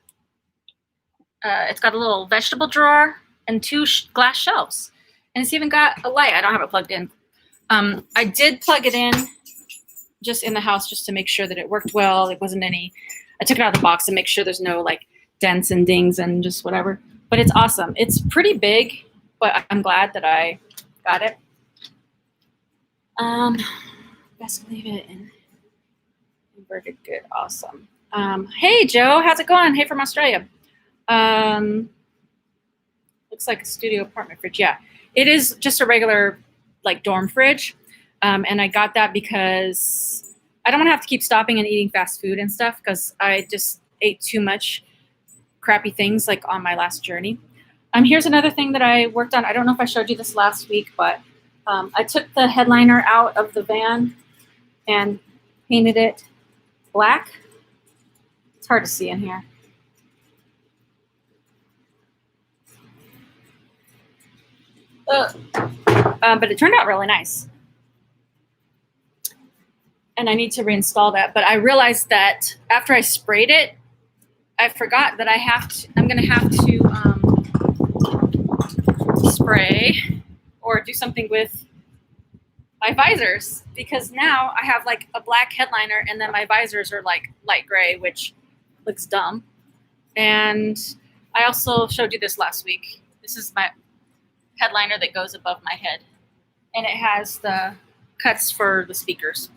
It's got a little vegetable drawer and 2 glass shelves. And it's even got a light. I don't have it plugged in. I did plug it in just in the house just to make sure that it worked well. It wasn't any, I took it out of the box to make sure there's no like dents and dings and just whatever. But it's awesome. It's pretty big, but I'm glad that I got it. Best leave it in inverted. Good. Awesome. Hey, Joe. How's it going? Hey, from Australia. Looks like a studio apartment fridge. Yeah, it is just a regular like dorm fridge. And I got that because I don't want to have to keep stopping and eating fast food and stuff because I just ate too much crappy things like on my last journey. Here's another thing that I worked on. I don't know if I showed you this last week, but I took the headliner out of the van and painted it black. It's hard to see in here. but it turned out really nice. And I need to reinstall that. But I realized that after I sprayed it, I forgot that I'm going to have to spray or do something with my visors, because now I have like a black headliner and then my visors are like light gray, which looks dumb. And I also showed you this last week. This is my headliner that goes above my head, and it has the cuts for the speakers.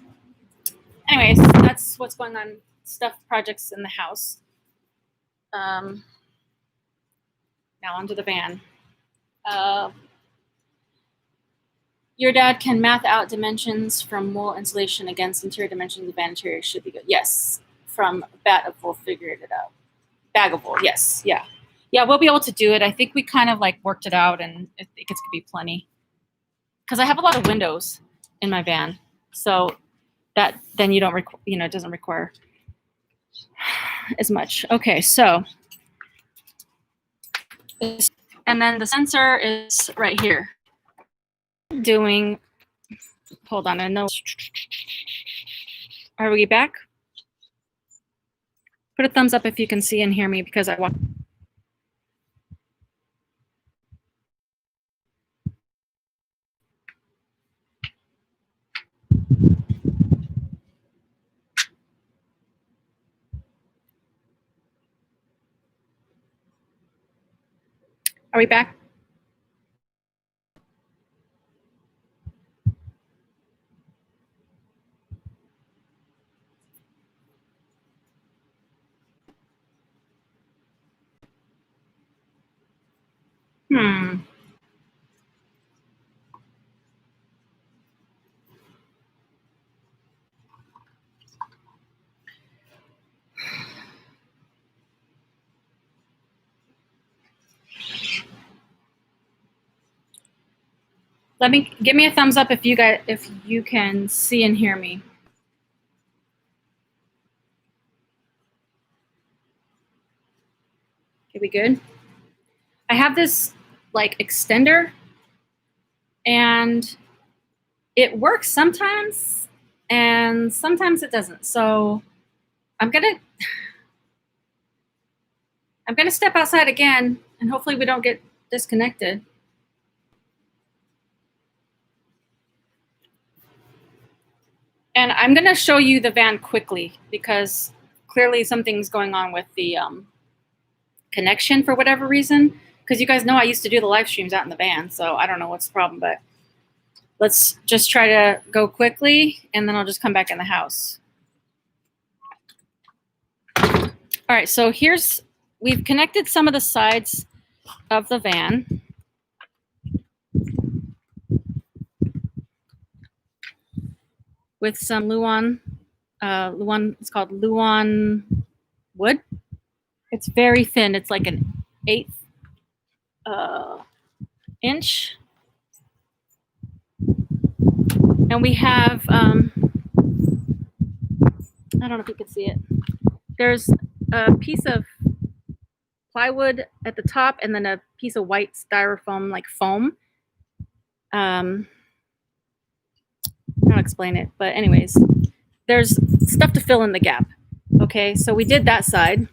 Anyways, that's what's going on. Stuff projects in the house. Now onto the van. Your dad can math out dimensions from wall insulation against interior dimensions of the van interior. Should be good. Yes, from Bagable figured it out. Bagable, yes, yeah. Yeah, we'll be able to do it. I think we kind of like worked it out, and I think it's gonna be plenty. Because I have a lot of windows in my van, so that then you don't it doesn't require as much. Okay, so and then the sensor is right here. Hold on, I know. Are we back? Put a thumbs up if you can see and hear me, because I walk. Are we back? Give me a thumbs up if you can see and hear me. Okay, we good? I have this like extender, and it works sometimes and sometimes it doesn't. So I'm gonna step outside again, and hopefully we don't get disconnected. And I'm gonna show you the van quickly, because clearly something's going on with the connection for whatever reason. Because you guys know I used to do the live streams out in the van, so I don't know what's the problem, but let's just try to go quickly, and then I'll just come back in the house. All right, so we've connected some of the sides of the van. With some Luan, it's called Luan wood. It's very thin. It's like an 1/8 inch. And we have, I don't know if you can see it. There's a piece of plywood at the top, and then a piece of white styrofoam, like foam. I'll explain it, but anyways, there's stuff to fill in the gap. Okay, so we did that side.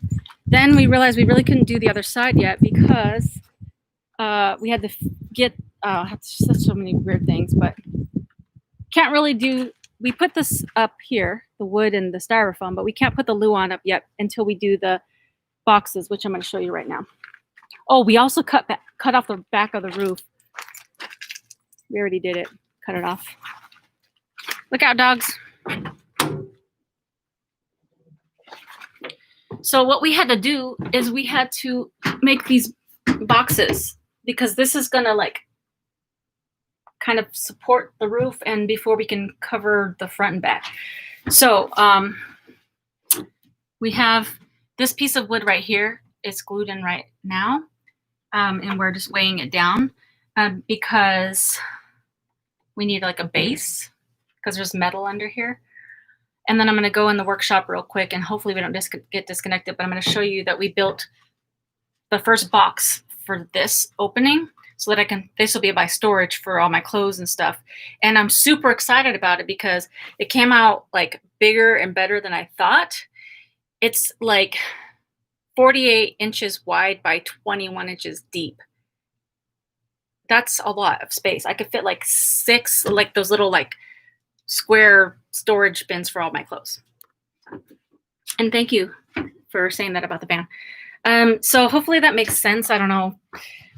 Then we realized we really couldn't do the other side yet, because we had to get so many weird things, but can't really do. We put this up here, the wood and the styrofoam, but we can't put the Luan up yet until we do the boxes, which I'm going to show you right now. Oh, we also cut off the back of the roof. We already did it. Cut it off. Look out, dogs. So what we had to do is we had to make these boxes, because this is going to like kind of support the roof, and before we can cover the front and back. So we have this piece of wood right here. It's glued in right now, and we're just weighing it down because we need like a base, because there's metal under here. And then I'm going to go in the workshop real quick, and hopefully we don't get disconnected, but I'm going to show you that we built the first box for this opening. so that this will be my storage for all my clothes and stuff. And I'm super excited about it because it came out like bigger and better than I thought. It's like 48 inches wide by 21 inches deep. That's a lot of space. I could fit like 6, like those little like square storage bins for all my clothes. And thank you for saying that about the van. So hopefully that makes sense. I don't know,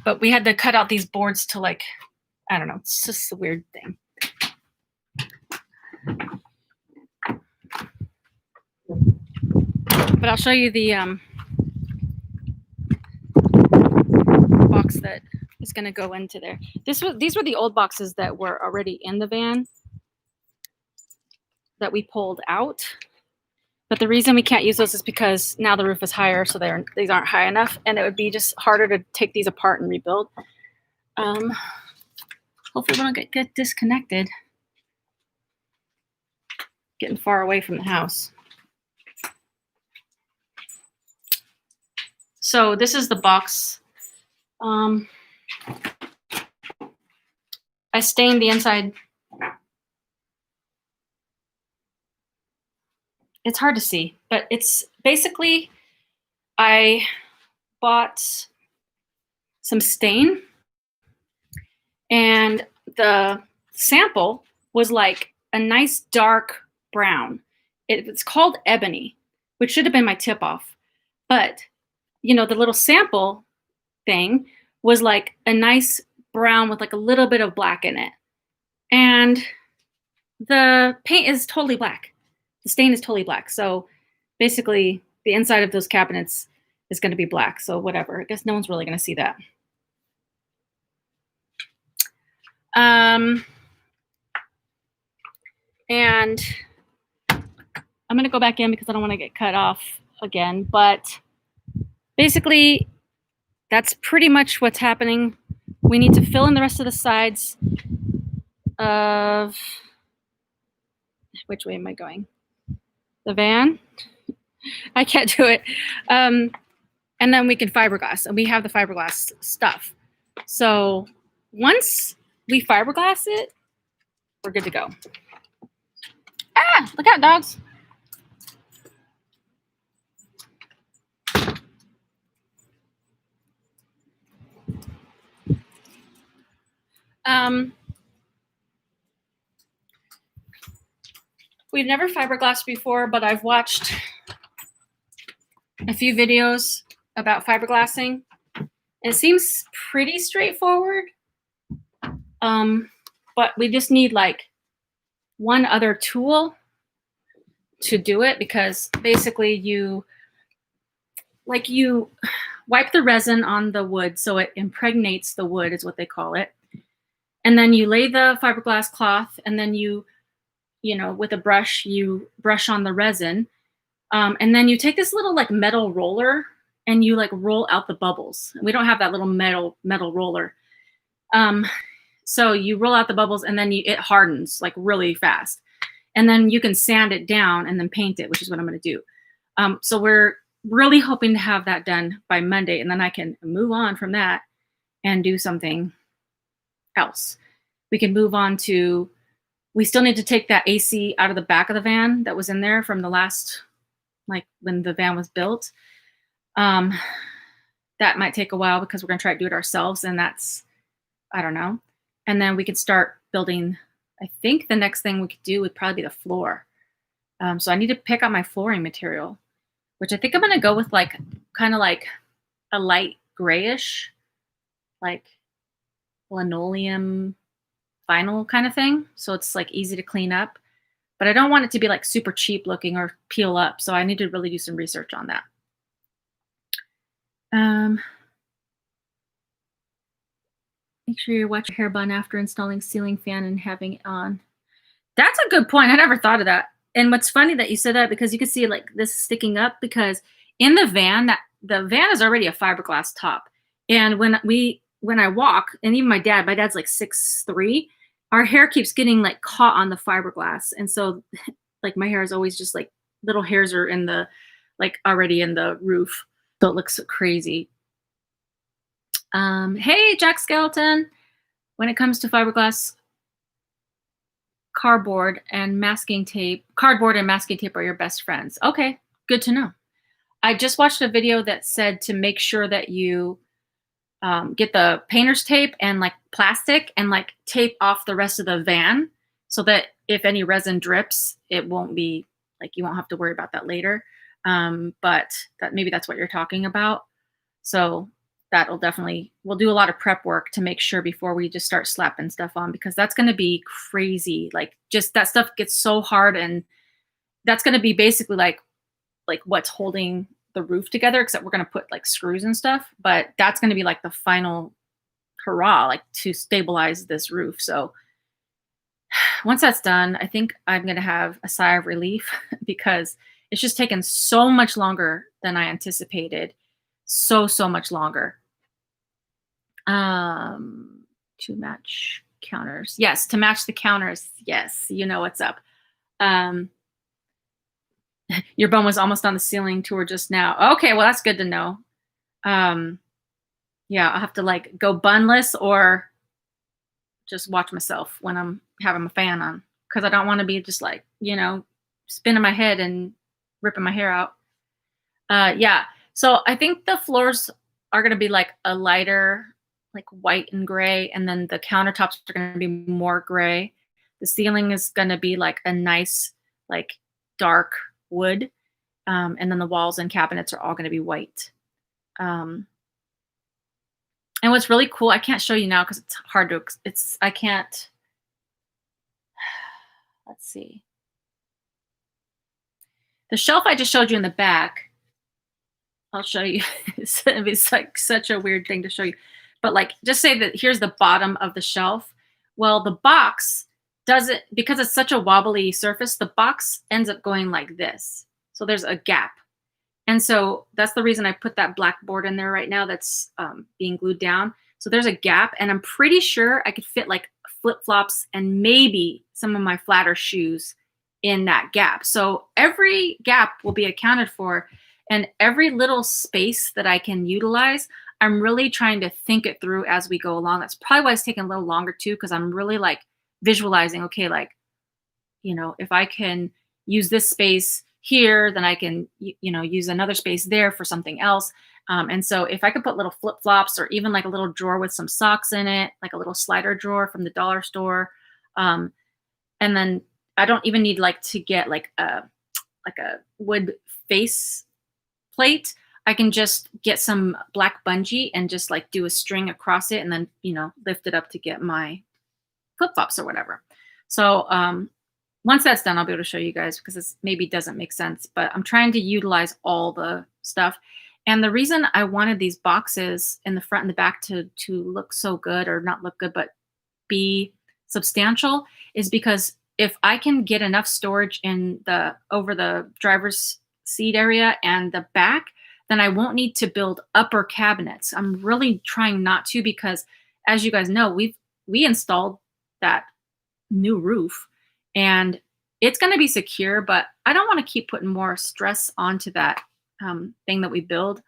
but we had to cut out these boards to like, I don't know. It's just a weird thing. But I'll show you the box that is going to go into there. These were the old boxes that were already in the van that we pulled out. But the reason we can't use those is because now the roof is higher, so these aren't high enough, and it would be just harder to take these apart and rebuild. Hopefully we don't get disconnected. Getting far away from the house. So this is the box. I stained the inside. It's hard to see, but it's basically, I bought some stain, and the sample was like a nice dark brown. It's called ebony, which should have been my tip off. But, you know, the little sample thing was like a nice brown with like a little bit of black in it. And the paint is totally black. The stain is totally black. So basically the inside of those cabinets is going to be black. So whatever. I guess no one's really going to see that. And I'm going to go back in because I don't want to get cut off again. But basically, that's pretty much what's happening. We need to fill in the rest of the sides of, which way am I going? The van. I can't do it. And then we can fiberglass, and we have the fiberglass stuff. So once we fiberglass it, we're good to go. Ah, look out, dogs. We've never fiberglassed before, but I've watched a few videos about fiberglassing. It seems pretty straightforward, but we just need like one other tool to do it, because basically you wipe the resin on the wood so it impregnates the wood, is what they call it. And then you lay the fiberglass cloth, and then you know, with a brush, you brush on the resin. And then you take this little like metal roller and you like roll out the bubbles. We don't have that little metal roller. So you roll out the bubbles, and then it hardens like really fast. And then you can sand it down and then paint it, which is what I'm going to do. So we're really hoping to have that done by Monday, and then I can move on from that and do something else. We can move on to, we still need to take that AC out of the back of the van that was in there from the last, like when the van was built. That might take a while because we're going to try to do it ourselves, and that's, I don't know. And then we could start building. I think the next thing we could do would probably be the floor. So I need to pick out my flooring material, which I think I'm going to go with like kind of like a light grayish, like linoleum vinyl kind of thing. So it's like easy to clean up, but I don't want it to be like super cheap looking or peel up. So I need to really do some research on that. Make sure you watch your hair bun after installing ceiling fan and having it on. That's a good point. I never thought of that. And what's funny that you said that, because you can see like this sticking up, because in the van, the van is already a fiberglass top. And when I walk, and even my dad's like 6'3", our hair keeps getting like caught on the fiberglass. And so like my hair is always just like little hairs are already in the roof. So it looks crazy. Hey, Jack Skeleton. When it comes to fiberglass, cardboard and masking tape are your best friends. Okay, good to know. I just watched a video that said to make sure that you get the painter's tape and like plastic and like tape off the rest of the van so that if any resin drips, it won't be like you won't have to worry about that later. But that maybe that's what you're talking about. So that'll definitely we'll do a lot of prep work to make sure before we just start slapping stuff on because that's going to be crazy. Like just that stuff gets so hard and that's going to be basically like what's holding the roof together except we're going to put like screws and stuff, but that's going to be like the final hurrah like to stabilize this roof. So once that's done, I think I'm going to have a sigh of relief because it's just taken so much longer than I anticipated. So much longer. To match counters. Yes, to match the counters. Yes, you know what's up. Your bum was almost on the ceiling tour just now. Okay, well that's good to know. Yeah, I'll have to like go bunless or just watch myself when I'm having my fan on because I don't want to be just like, spinning my head and ripping my hair out. Yeah. So I think the floors are going to be like a lighter, like white and gray, and then the countertops are going to be more gray. The ceiling is going to be like a nice, like dark wood, and then the walls and cabinets are all going to be white. And what's really cool, I can't show you now because it's hard to. I can't. Let's see. The shelf I just showed you in the back. I'll show you. It's like such a weird thing to show you. But like, just say that here's the bottom of the shelf. Well, the box doesn't, because it's such a wobbly surface, the box ends up going like this. So there's a gap. And so that's the reason I put that black board in there right now that's being glued down. So there's a gap and I'm pretty sure I could fit like flip-flops and maybe some of my flatter shoes in that gap. So every gap will be accounted for. And every little space that I can utilize, I'm really trying to think it through as we go along. That's probably why it's taking a little longer too, because I'm really like visualizing, okay, like, if I can use this space here, then I can, use another space there for something else. And so if I could put little flip-flops or even like a little drawer with some socks in it, like a little slider drawer from the dollar store. And then I don't even need like to get like a wood face plate. I can just get some black bungee and just like do a string across it and then, lift it up to get my flip-flops or whatever. So once that's done, I'll be able to show you guys because this maybe doesn't make sense, but I'm trying to utilize all the stuff. And the reason I wanted these boxes in the front and the back to look so good, or not look good, but be substantial, is because if I can get enough storage in over the driver's seat area and the back, then I won't need to build upper cabinets. I'm really trying not to because, as you guys know, we installed that new roof and it's going to be secure, but I don't want to keep putting more stress onto that thing that we build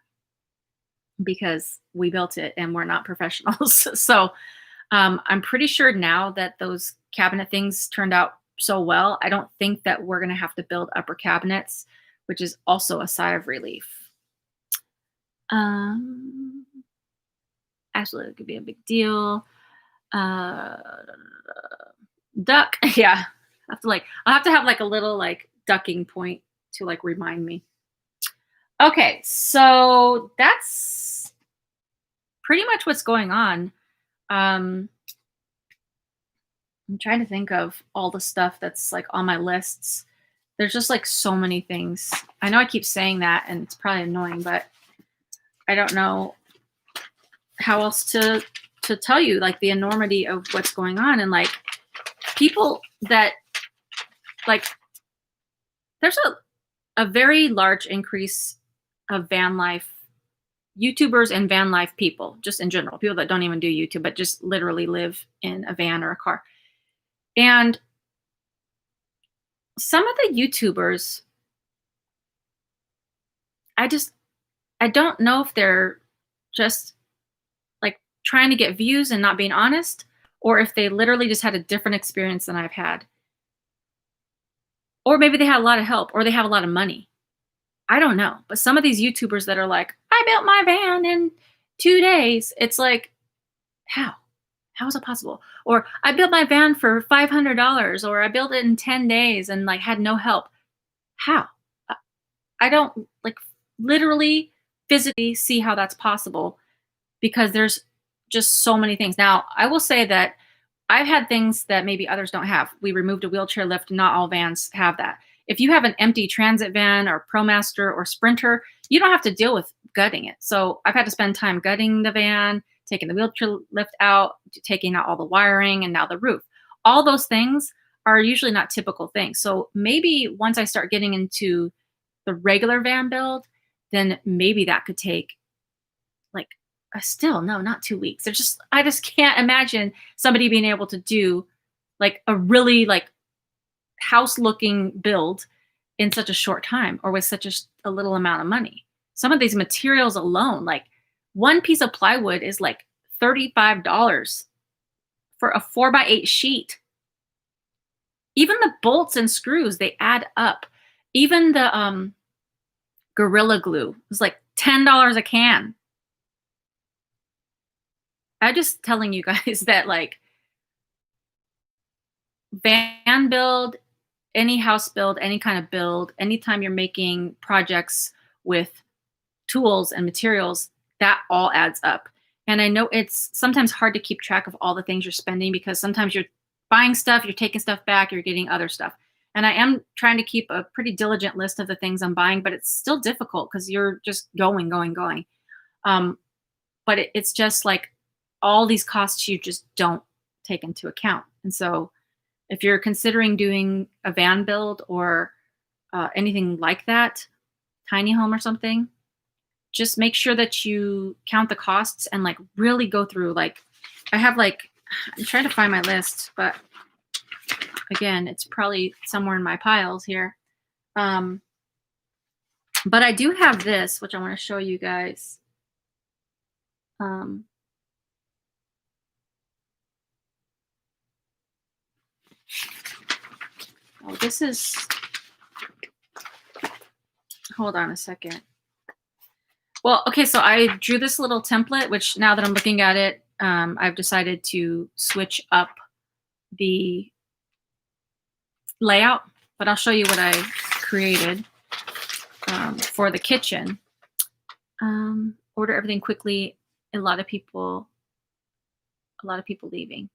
because we built it and we're not professionals. So I'm pretty sure now that those cabinet things turned out so well, I don't think that we're going to have to build upper cabinets, which is also a sigh of relief. Actually, it could be a big deal. Duck. Yeah. I'll have to have like a little like ducking point to like remind me. Okay. So that's pretty much what's going on. I'm trying to think of all the stuff that's like on my lists. There's just like so many things. I know I keep saying that and it's probably annoying, but I don't know how else to tell you like the enormity of what's going on. And like people that like, there's a very large increase of van life YouTubers and van life people, just in general, people that don't even do YouTube, but just literally live in a van or a car. And some of the YouTubers, I don't know if they're just like trying to get views and not being honest, or if they literally just had a different experience than I've had. Or maybe they had a lot of help or they have a lot of money. I don't know. But some of these YouTubers that are like, I built my van in 2 days. It's like, how? How is it possible? Or I built my van for $500, or I built it in 10 days and like had no help. How? Uh, I don't like literally physically see how that's possible because there's just so many things. Now, I will say that I've had things that maybe others don't have. We removed a wheelchair lift. Not all vans have that. If you have an empty transit van or ProMaster or Sprinter, you don't have to deal with gutting it. So I've had to spend time gutting the van, taking the wheelchair lift out, taking out all the wiring, and now the roof. All those things are usually not typical things. So maybe once I start getting into the regular van build, then maybe that could take like still no, not 2 weeks. I just can't imagine somebody being able to do like a really like house looking build in such a short time or with such a little amount of money. Some of these materials alone, like one piece of plywood is like $35 for a 4x8 sheet. Even the bolts and screws, they add up. Even the Gorilla Glue is like $10 a can. I'm just telling you guys that like van build, any house build, any kind of build, anytime you're making projects with tools and materials, that all adds up. And I know it's sometimes hard to keep track of all the things you're spending because sometimes you're buying stuff, you're taking stuff back, you're getting other stuff. And I am trying to keep a pretty diligent list of the things I'm buying, but it's still difficult because you're just going. But it's just like all these costs you just don't take into account. And so if you're considering doing a van build or anything like that, tiny home or something, just make sure that you count the costs and like really go through like, I have like, I'm trying to find my list, but again, it's probably somewhere in my piles here. But I do have this, which I want to show you guys. Oh, this is, hold on a second. Well, okay, so I drew this little template, which now that I'm looking at it, I've decided to switch up the layout, but I'll show you what I created for the kitchen. Order everything quickly. A lot of people leaving.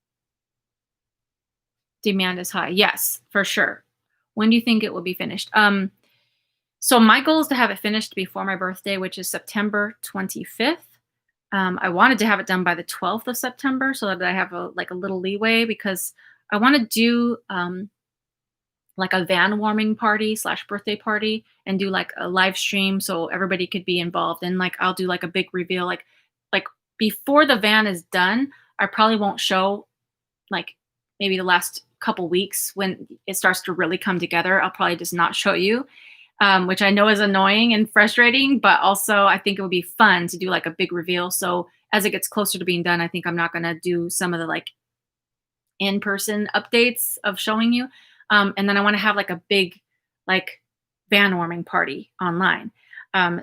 Demand is high. Yes, for sure. When do you think it will be finished? So my goal is to have it finished before my birthday, which is September 25th. I wanted to have it done by the 12th of September so that I have a little leeway because I want to do like a van warming party / birthday party and do like a live stream so everybody could be involved. And like I'll do like a big reveal, like before the van is done. I probably won't show like maybe the last couple weeks when it starts to really come together. I'll probably just not show you. Which I know is annoying and frustrating, but also I think it would be fun to do like a big reveal. So as it gets closer to being done, I think I'm not going to do some of the like in-person updates of showing you. And then I want to have like a big like van warming party online.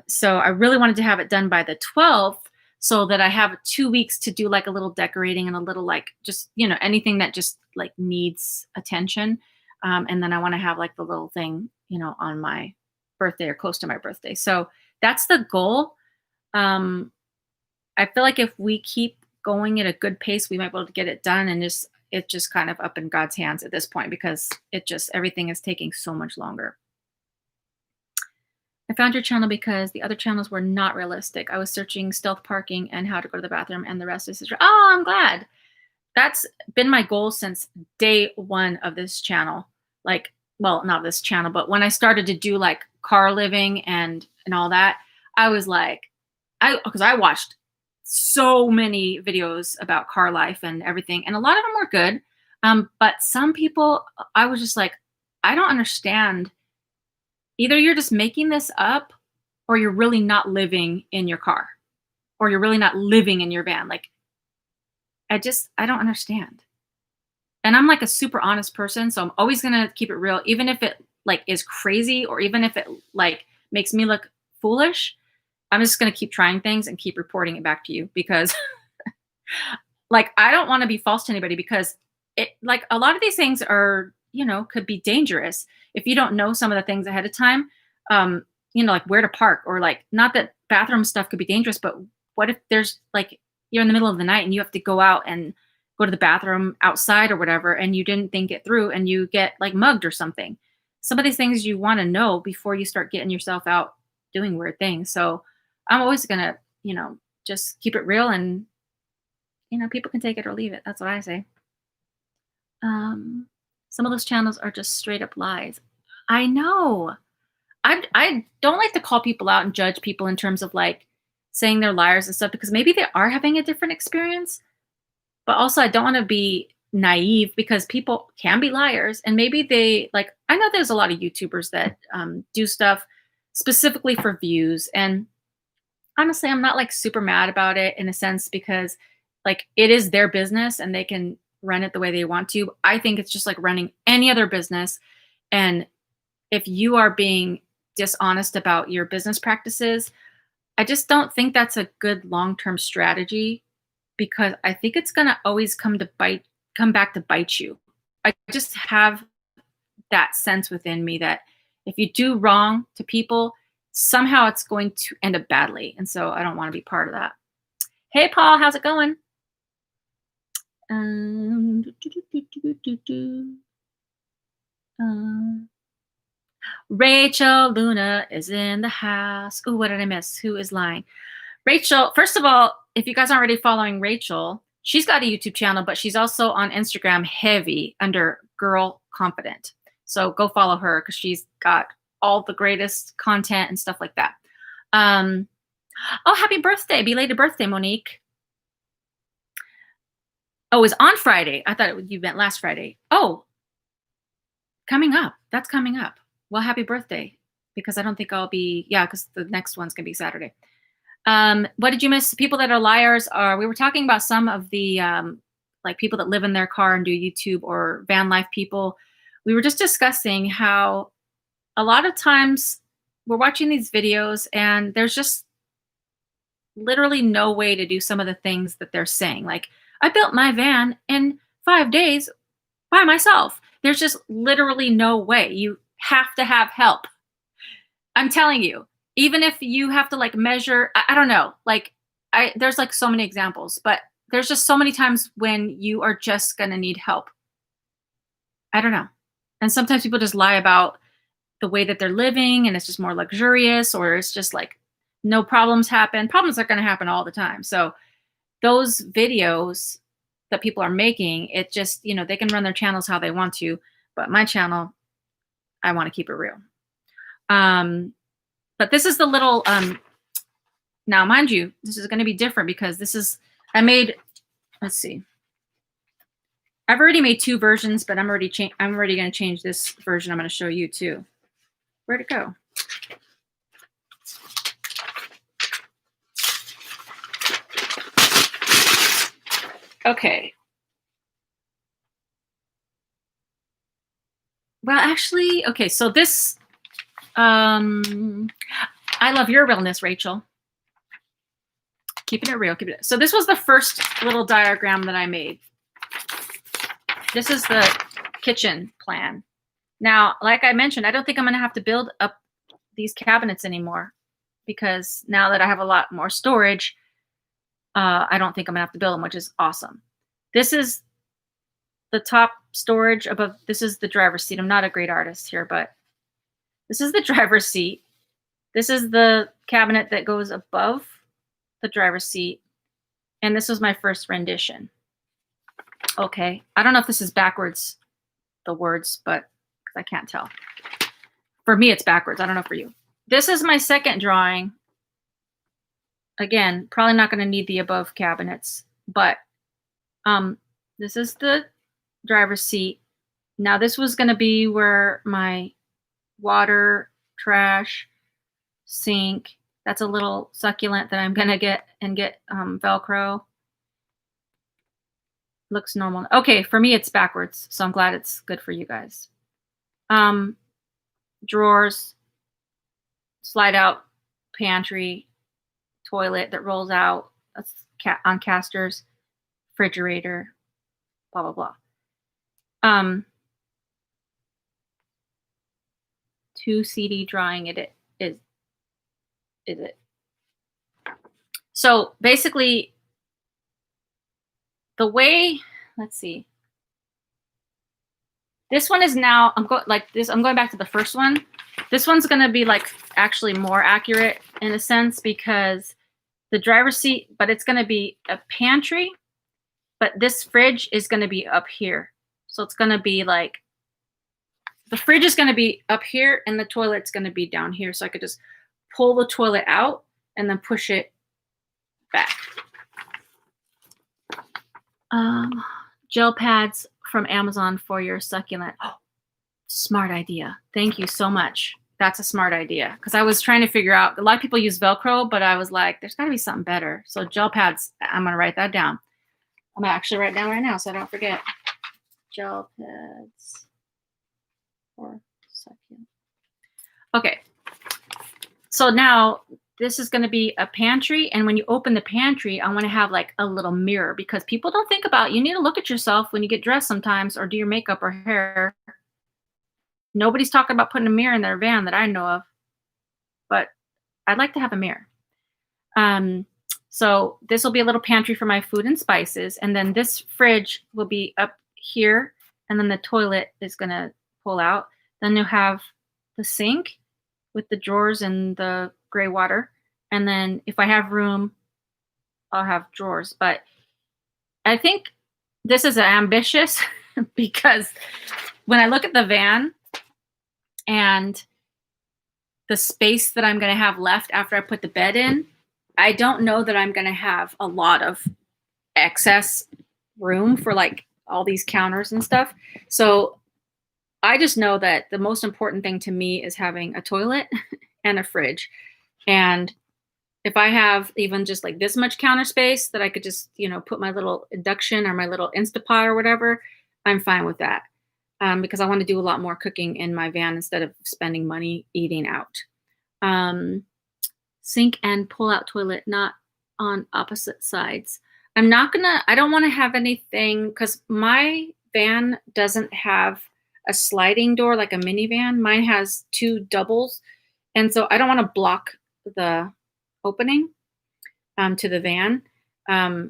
So I really wanted to have it done by the 12th so that I have 2 weeks to do like a little decorating and a little like just, you know, anything that just like needs attention. And then I want to have like the little thing, you know, on my birthday or close to my birthday. So that's the goal. I feel like if we keep going at a good pace, we might be able to get it done. And it's just kind of up in God's hands at this point because everything is taking so much longer. I found your channel because the other channels were not realistic. I was searching stealth parking and how to go to the bathroom and the rest is history. Oh, I'm glad. That's been my goal since day one of this channel. Like, well, not this channel, but when I started to do like car living and all that, I was like, because I watched so many videos about car life and everything, and a lot of them were good. But some people, I was just like, I don't understand. Either you're just making this up or you're really not living in your car or you're really not living in your van. Like I don't understand. And I'm like a super honest person, so I'm always gonna keep it real, even if it like is crazy or even if it like makes me look foolish. I'm just gonna keep trying things and keep reporting it back to you because like I don't want to be false to anybody because it like a lot of these things are, could be dangerous if you don't know some of the things ahead of time. Um, like where to park or like not that bathroom stuff could be dangerous, but what if there's like you're in the middle of the night and you have to go out and go to the bathroom outside or whatever and you didn't think it through and you get like mugged or something. Some of these things you want to know before you start getting yourself out doing weird things. So I'm always gonna, just keep it real and people can take it or leave it. That's what I say. Um, some of those channels are just straight up lies. I know. I don't like to call people out and judge people in terms of like saying they're liars and stuff because maybe they are having a different experience. But also, I don't want to be naive because people can be liars, and maybe they like. I know there's a lot of YouTubers that do stuff specifically for views, and honestly, I'm not like super mad about it in a sense because like it is their business and they can run it the way they want to. I think it's just like running any other business. And if you are being dishonest about your business practices, I just don't think that's a good long-term strategy because I think it's going to always come back to bite you. I just have that sense within me that if you do wrong to people, somehow it's going to end up badly. And so I don't want to be part of that. Hey, Paul, how's it going? Do, do, do, do, do, do. Rachel Luna is in the house. Oh, what did I miss? Who is lying? Rachel, first of all, if you guys aren't already following Rachel, she's got a YouTube channel, but she's also on Instagram heavy under Girl Confident. So go follow her because she's got all the greatest content and stuff like that. Oh, happy birthday. Belated birthday, Monique. Oh, it was on Friday. I thought you meant last Friday. Oh, coming up. That's coming up. Well, happy birthday. Because I don't think I'll be, yeah, because the next one's going to be Saturday. What did you miss? People that are liars are, we were talking about some of the, like people that live in their car and do YouTube or van life people. We were just discussing how a lot of times we're watching these videos and there's just literally no way to do some of the things that they're saying. Like, I built my van in 5 days by myself. There's just literally no way. You have to have help. I'm telling you, even if you have to like measure, I don't know, like there's like so many examples, but there's just so many times when you are just going to need help. I don't know. And sometimes people just lie about the way that they're living and it's just more luxurious or it's just like no problems happen. Problems are going to happen all the time. So those videos that people are making, it just, they can run their channels how they want to, but my channel, I want to keep it real. But this is the little, now mind you, this is going to be different because this is, let's see. I've already made 2 versions, but I'm already going to change this version. I'm going to show you too. Where'd it go? Okay. Well, actually, okay. So this, I love your realness, Rachel. Keeping it real. So this was the first little diagram that I made. This is the kitchen plan. Now, like I mentioned, I don't think I'm going to have to build up these cabinets anymore because now that I have a lot more storage, I don't think I'm going to have to build them, which is awesome. This is the top storage above. This is the driver's seat. I'm not a great artist here, but this is the driver's seat. This is the cabinet that goes above the driver's seat. And this was my first rendition. Okay. I don't know if this is backwards, the words, but I can't tell. For me, it's backwards. I don't know for you. This is my second drawing. Again, probably not going to need the above cabinets, but this is the driver's seat. Now this was going to be where my water, trash, sink. That's a little succulent that I'm going to get Velcro. Looks normal. Okay, for me it's backwards, so I'm glad it's good for you guys. Um, Drawers, slide out pantry, toilet that rolls out, that's on casters, refrigerator, blah blah blah. Um, two CD drying is is it. So basically, the way, let's see, this one is now, I'm going like this. I'm going back to the first one. This one's going to be like actually more accurate in a sense because the driver's seat, but it's going to be a pantry, but this fridge is going to be up here. So it's going to be like the fridge is going to be up here and the toilet's going to be down here. So I could just pull the toilet out and then push it back. Gel pads from Amazon for your succulent. Oh, smart idea. Thank you so much. That's a smart idea because I was trying to figure out, a lot of people use Velcro, but I was like, there's got to be something better. So gel pads, I'm going to write that down. I'm going to actually write it down right now so I don't forget. Gel pads for succulent. Okay. So now this is going to be a pantry. And when you open the pantry, I want to have like a little mirror because people don't think about, you need to look at yourself when you get dressed sometimes or do your makeup or hair. Nobody's talking about putting a mirror in their van that I know of, but I'd like to have a mirror. So this will be a little pantry for my food and spices. And then this fridge will be up here. And then the toilet is going to pull out. Then you'll have the sink with the drawers and the gray water. And then if I have room, I'll have drawers. But I think this is ambitious because when I look at the van and the space that I'm going to have left after I put the bed in, I don't know that I'm going to have a lot of excess room for like all these counters and stuff. So I just know that the most important thing to me is having a toilet and a fridge. And if I have even just like this much counter space that I could just, put my little induction or my little Instapot or whatever, I'm fine with that. Because I want to do a lot more cooking in my van instead of spending money eating out. Sink and pull out toilet, not on opposite sides. I don't want to have anything because my van doesn't have a sliding door like a minivan. Mine has two doubles. And so I don't want to block the opening to the van.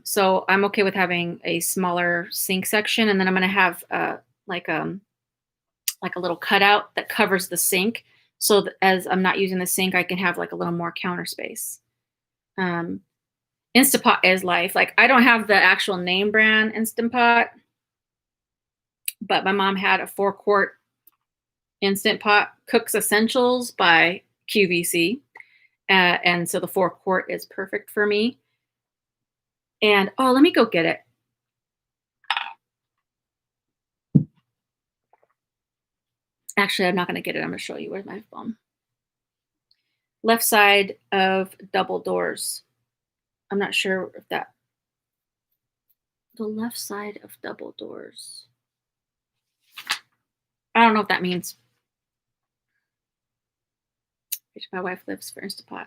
So I'm okay with having a smaller sink section. And then I'm going to have like a little cutout that covers the sink. So that as I'm not using the sink, I can have like a little more counter space. Instant Pot is life. Like I don't have the actual name brand Instant Pot, but my mom had a 4-quart Instant Pot Cooks Essentials by QVC. And so the 4-quart is perfect for me. And let me go get it. Actually, I'm not going to get it. I'm going to show you. Where's my phone? Left side of double doors. I'm not sure if the left side of double doors. I don't know if that means. My wife lives for Instapot.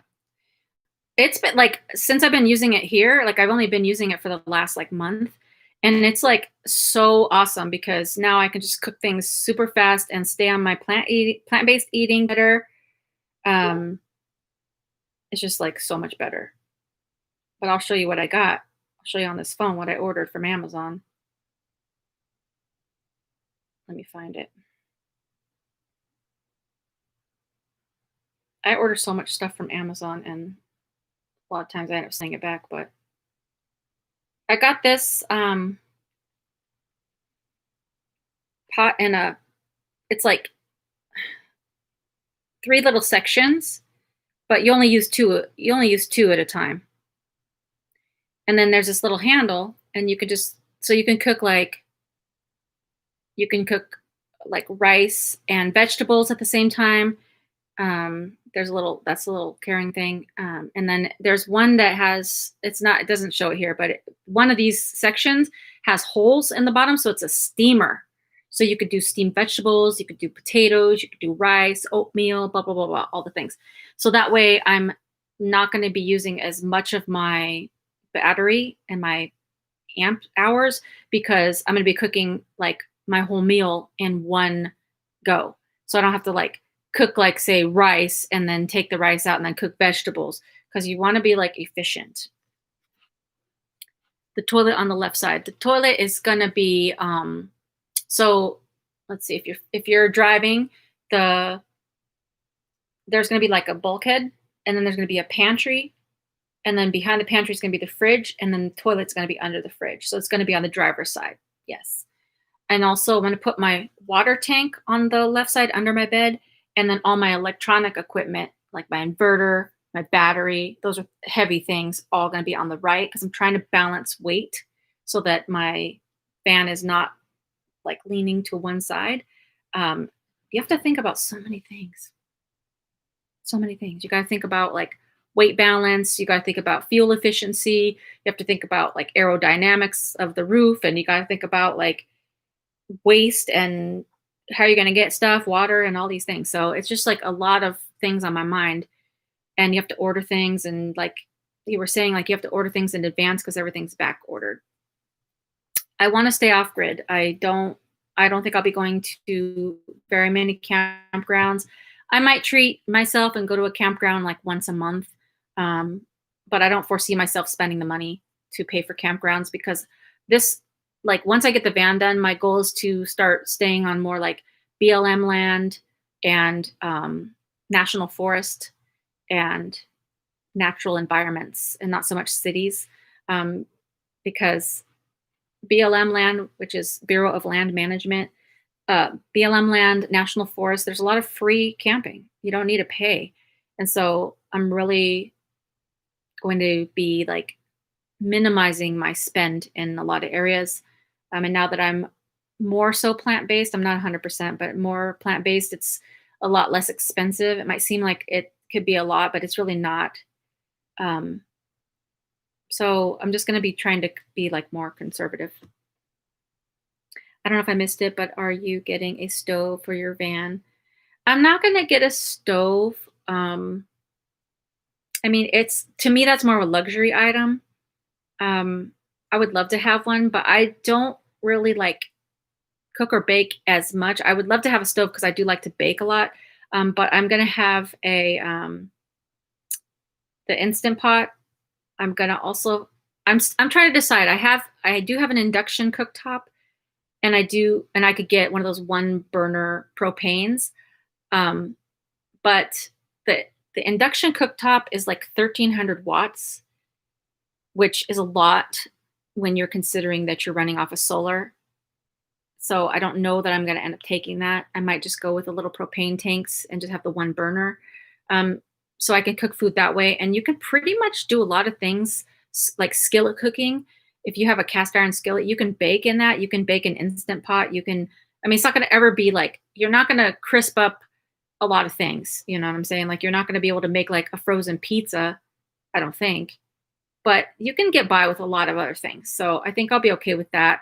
It's been like, since I've been using it here, like I've only been using it for the last like month. And it's like so awesome because now I can just cook things super fast and stay on my plant-based eating better. It's just like so much better. But I'll show you what I got. I'll show you on this phone what I ordered from Amazon. Let me find it. I order so much stuff from Amazon and a lot of times I end up sending it back, but I got this pot in it's like 3 little sections, but you only use 2 at a time. And then there's this little handle and you can cook like rice and vegetables at the same time. There's a little, that's a little carrying thing. And then there's one that has, it's not, it doesn't show it here, but one of these sections has holes in the bottom. So it's a steamer. So you could do steamed vegetables, you could do potatoes, you could do rice, oatmeal, blah, blah, blah, blah, all the things. So that way I'm not going to be using as much of my battery and my amp hours, because I'm going to be cooking like my whole meal in one go. So I don't have to like cook, like, say, rice and then take the rice out and then cook vegetables, because you want to be like efficient. The toilet on the left side. The toilet is going to be so let's see, if you're driving, there's going to be like a bulkhead, and then there's going to be a pantry, and then behind the pantry is going to be the fridge, and then the toilet's going to be under the fridge. So it's going to be on the driver's side. Yes. And also I'm going to put my water tank on the left side under my bed, and then all my electronic equipment, like my inverter, my battery, those are heavy things, all going to be on the right, because I'm trying to balance weight so that my fan is not like leaning to one side. You have to think about so many things. So many things. You got to think about like weight balance. You got to think about fuel efficiency. You have to think about like aerodynamics of the roof, and you got to think about like waste and how you're going to get stuff, water, and all these things. So it's just like a lot of things on my mind, and you have to order things. And like you were saying, like you have to order things in advance because everything's back ordered. I want to stay off grid. I don't think I'll be going to very many campgrounds. I might treat myself and go to a campground like once a month. But I don't foresee myself spending the money to pay for campgrounds, because this, like, once I get the van done, my goal is to start staying on more like BLM land and national forest and natural environments, and not so much cities, because BLM land, which is Bureau of Land Management, BLM land, national forest, there's a lot of free camping. You don't need to pay. And so I'm really going to be like minimizing my spend in a lot of areas. And now that I'm more so plant-based, I'm not 100%, but more plant-based, it's a lot less expensive. It might seem like it could be a lot, but it's really not. So I'm just going to be trying to be like more conservative. I don't know if I missed it, but are you getting a stove for your van? I'm not going to get a stove. I mean, to me, that's more of a luxury item. I would love to have one, but I don't really like cook or bake as much. I would love to have a stove because I do like to bake a lot. But I'm going to have the Instant Pot. I'm going to also, I'm trying to decide. I do have an induction cooktop, and I could get one of those one burner propanes. But the induction cooktop is like 1,300 watts, which is a lot when you're considering that you're running off of solar. So I don't know that I'm going to end up taking that. I might just go with the little propane tanks and just have the one burner. So I can cook food that way. And you can pretty much do a lot of things like skillet cooking. If you have a cast iron skillet, you can bake in that. You can bake an Instant Pot. It's not going to ever be like, you're not going to crisp up a lot of things. You know what I'm saying? Like, you're not going to be able to make like a frozen pizza, I don't think. But you can get by with a lot of other things. So I think I'll be okay with that.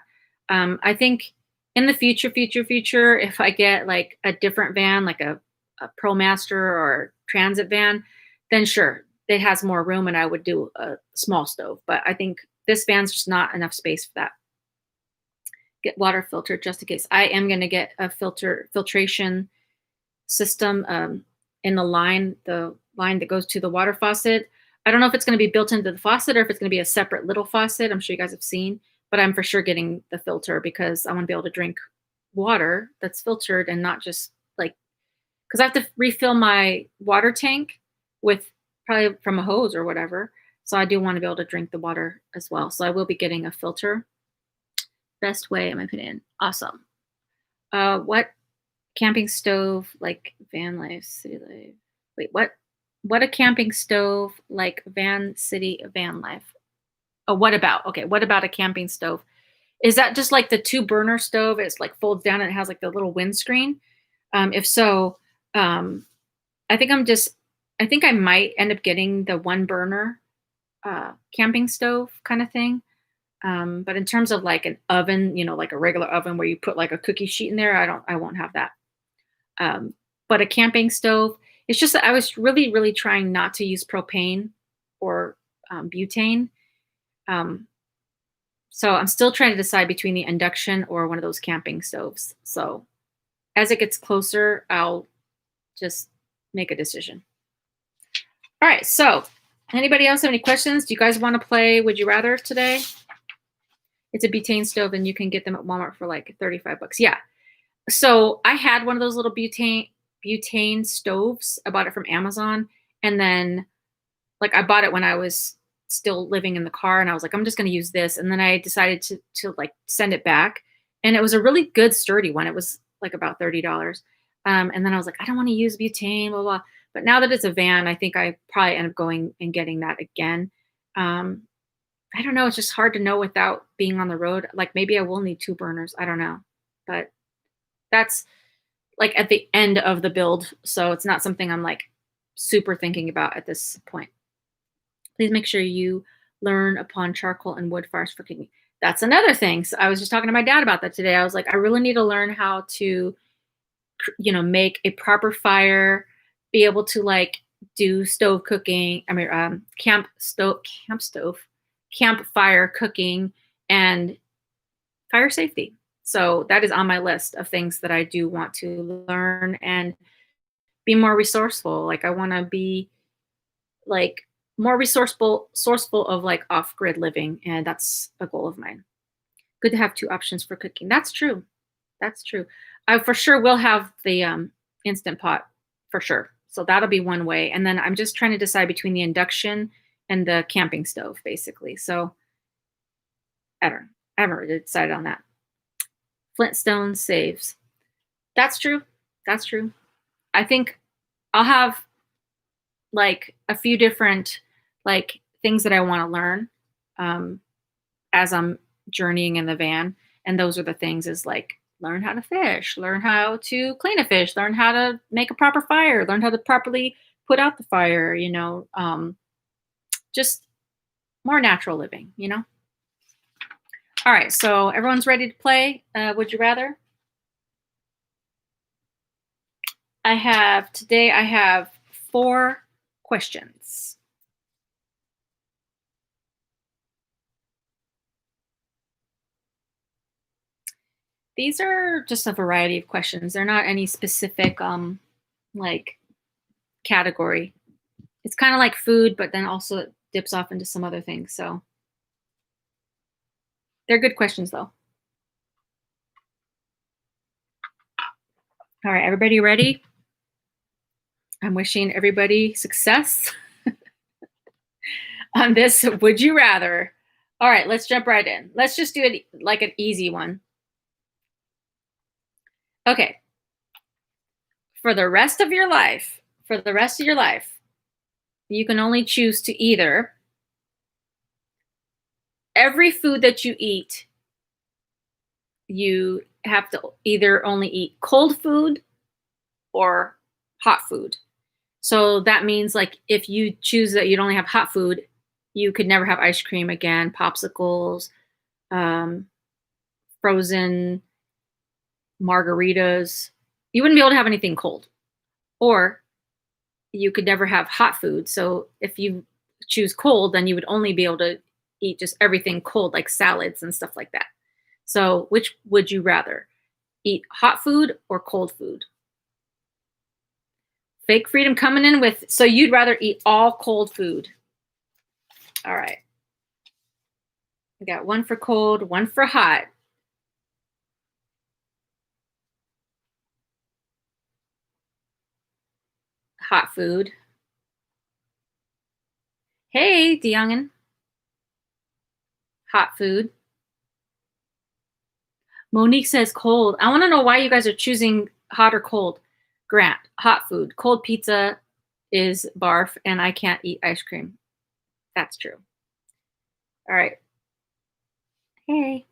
I think in the future, if I get like a different van, like a ProMaster or Transit van, then sure, it has more room and I would do a small stove. But I think this van's just not enough space for that. Get water filtered just in case. I am going to get a filtration system in the line that goes to the water faucet. I don't know if it's going to be built into the faucet or if it's going to be a separate little faucet. I'm sure you guys have seen, but I'm for sure getting the filter because I want to be able to drink water that's filtered and not just like, because I have to refill my water tank with probably from a hose or whatever. So I do want to be able to drink the water as well. So I will be getting a filter. Best way, in my opinion. Awesome. What camping stove like van life, city life? Wait, what? What a camping stove like van, city, van life? Oh, what about? Okay, what about a camping stove? Is that just like the 2-burner stove? It's like folds down and it has like the little windscreen. If so, I think I'm just I think I might end up getting the one burner camping stove kind of thing. But in terms of like an oven, like a regular oven where you put like a cookie sheet in there, I won't have that. Um, but a camping stove, it's just that I was really, really trying not to use propane or butane. Um, so I'm still trying to decide between the induction or one of those camping stoves. So as it gets closer, I'll just make a decision. All right. So anybody else have any questions? Do you guys want to play Would You Rather today? It's a butane stove and you can get them at Walmart for like 35 bucks. Yeah. So I had one of those little butane stoves. I bought it from Amazon. And then like I bought it when I was still living in the car and I was like, I'm just going to use this. And then I decided to like send it back. And it was a really good sturdy one. It was like about $30. And then I was like, I don't want to use butane, blah, blah. But now that it's a van, I think I probably end up going and getting that again. Um, I don't know. It's just hard to know without being on the road. Like maybe I will need two burners. I don't know. But that's like at the end of the build. So it's not something I'm like super thinking about at this point. Please make sure you learn upon charcoal and wood fires for cooking. That's another thing. So I was just talking to my dad about that today. I was like, I really need to learn how to, make a proper fire, be able to like do stove cooking. I mean, campfire cooking, and fire safety. So that is on my list of things that I do want to learn and be more resourceful. Like I want to be like more resourceful of like off-grid living, and that's a goal of mine. Good to have two options for cooking. That's true. That's true. I for sure will have the instant pot for sure. So that'll be one way. And then I'm just trying to decide between the induction and the camping stove, basically. So I haven't really decided on that. Flintstone saves. That's true. That's true. I think I'll have like a few different like things that I want to learn as I'm journeying in the van. And those are the things is like learn how to fish, learn how to clean a fish, learn how to make a proper fire, learn how to properly put out the fire, just more natural living. All right, so everyone's ready to play Would You Rather? I have 4 questions. These are just a variety of questions. They're not any specific like category. It's kind of like food, but then also it dips off into some other things. So they're good questions though. All right, everybody ready? I'm wishing everybody success on this Would You Rather. All right, let's jump right in. Let's just do it like an easy one. Okay. For the rest of your life, you can only choose to either every food that you eat, you have to either only eat cold food or hot food. So that means like if you choose that you'd only have hot food, you could never have ice cream again, popsicles, frozen margaritas. You wouldn't be able to have anything cold. Or you could never have hot food. So if you choose cold, then you would only be able to eat just everything cold, like salads and stuff like that. So which would you rather? Eat hot food or cold food? Fake freedom coming in with, so you'd rather eat all cold food. All right. We got one for cold, one for hot. Hot food. Hey, DeYoungin. Hot food. Monique says cold. I want to know why you guys are choosing hot or cold. Grant, hot food. Cold pizza is barf, and I can't eat ice cream. That's true. All right. Hey.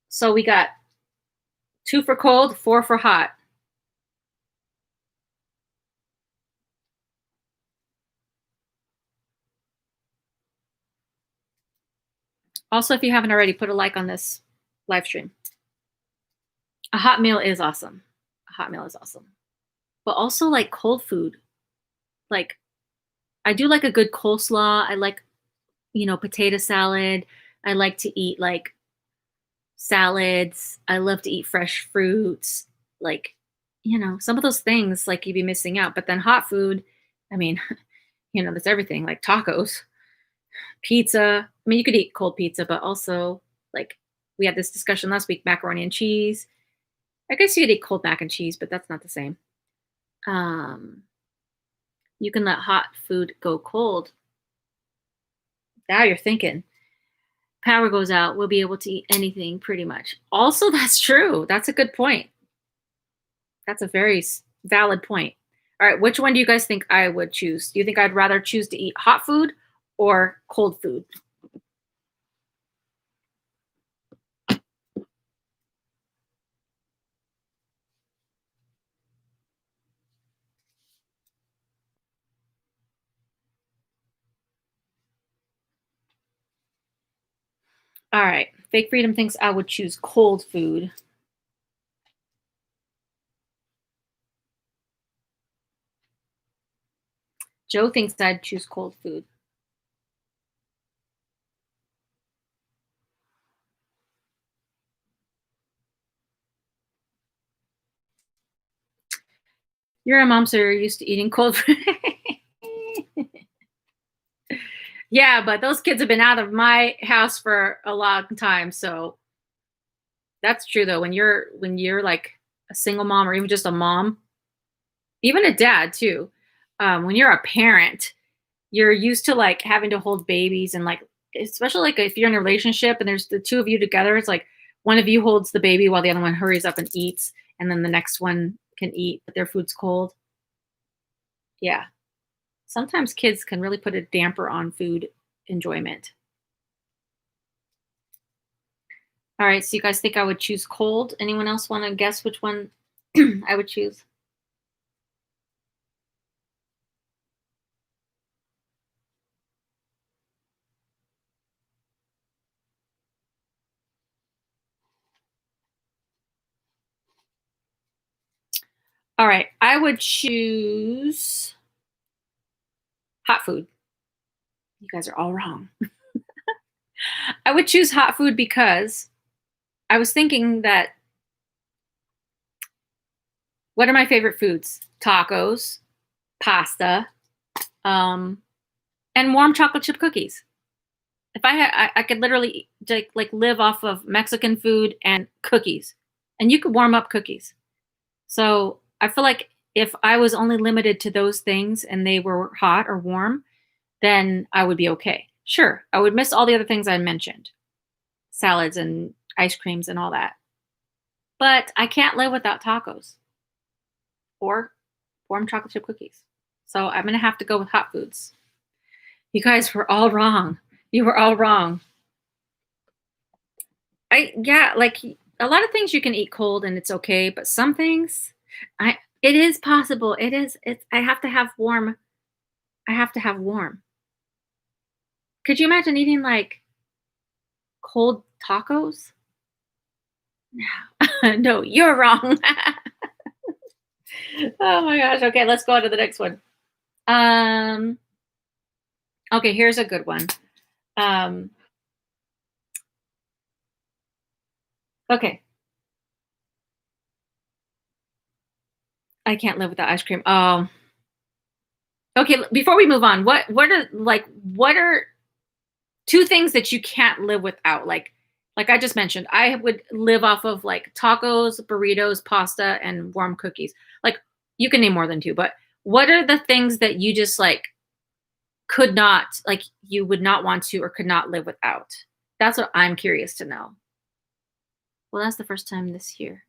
So we got 2 for cold, 4 for hot. Also, if you haven't already, put a like on this live stream. A hot meal is awesome. A hot meal is awesome. But also like cold food. Like I do like a good coleslaw. I like, potato salad. I like to eat like salads. I love to eat fresh fruits. Like, some of those things like you'd be missing out. But then hot food, I mean, that's everything like tacos, pizza. I mean, you could eat cold pizza, but also like we had this discussion last week, macaroni and cheese. I guess you could eat cold mac and cheese, but that's not the same. Um, you can let hot food go cold. Now you're thinking. Power goes out, we'll be able to eat anything pretty much. Also, that's true. That's a good point. That's a very valid point. All right, which one do you guys think I would choose? Do you think I'd rather choose to eat hot food or cold food? All right, Fake Freedom thinks I would choose cold food. Joe thinks I'd choose cold food. You're a mom, so you're used to eating cold food. Yeah, but those kids have been out of my house for a long time, so that's true though. When you're like a single mom or even just a mom, even a dad too, when you're a parent, you're used to like having to hold babies and like especially like if you're in a relationship and there's the two of you together, it's like one of you holds the baby while the other one hurries up and eats, and then the next one can eat, but their food's cold. Yeah. Sometimes kids can really put a damper on food enjoyment. All right, so you guys think I would choose cold? Anyone else want to guess which one I would choose? All right, I would choose hot food. You guys are all wrong. I would choose hot food because I was thinking that what are my favorite foods? Tacos, pasta, um, and warm chocolate chip cookies. If I had, I could literally like live off of Mexican food and cookies, and you could warm up cookies. So I feel like if I was only limited to those things and they were hot or warm, then I would be okay. Sure, I would miss all the other things I mentioned, salads and ice creams and all that. But I can't live without tacos or warm chocolate chip cookies. So I'm going to have to go with hot foods. You guys were all wrong. You were all wrong. Yeah, like a lot of things you can eat cold and it's okay, but some things it is possible. It's I have to have warm. I have to have warm. Could you imagine eating like cold tacos? No. No, you're wrong. Oh my gosh. Okay, let's go on to the next one. Um okay, here's a good one. Um okay. I can't live without ice cream. Okay, before we move on, what are two things that you can't live without? Like I just mentioned, I would live off of like tacos, burritos, pasta, and warm cookies. Like you can name more than two, but what are the things that you just like could not, like you would not want to or could not live without? That's what I'm curious to know. Well, that's the first time this year.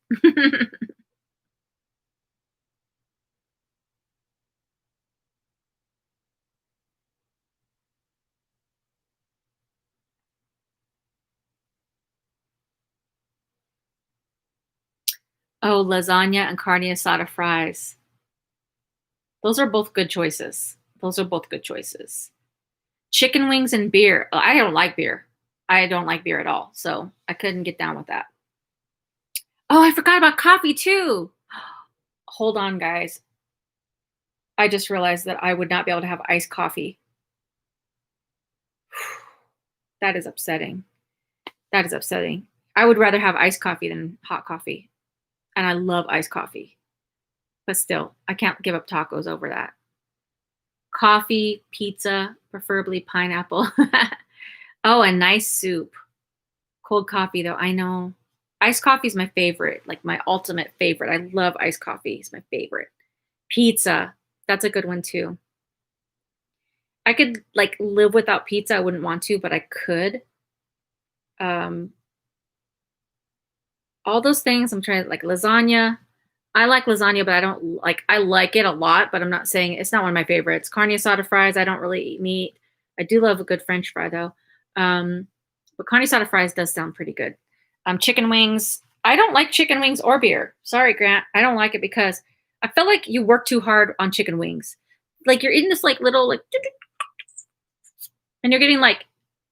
Oh, lasagna and carne asada fries. Those are both good choices. Those are both good choices. Chicken wings and beer. Oh, I don't like beer. I don't like beer at all, so I couldn't get down with that. Oh, I forgot about coffee too. Hold on, guys. I just realized that I would not be able to have iced coffee. That is upsetting. That is upsetting. I would rather have iced coffee than hot coffee, and I love iced coffee. But still, I can't give up tacos over that. Coffee, pizza, preferably pineapple. Oh, a nice soup. Cold coffee, though, I know. Iced coffee is my favorite, like my ultimate favorite. I love iced coffee. It's my favorite. Pizza, that's a good one too. I could like live without pizza. I wouldn't want to, but I could. Um, all those things. I'm trying like lasagna. I like lasagna, but I don't like. I like it a lot, but I'm not saying it's not one of my favorites. Carne asada fries. I don't really eat meat. I do love a good French fry though. Um, but carne asada fries does sound pretty good. Chicken wings. I don't like chicken wings or beer. Sorry, Grant. I don't like it because I feel like you work too hard on chicken wings. Like you're eating this like little like, and you're getting like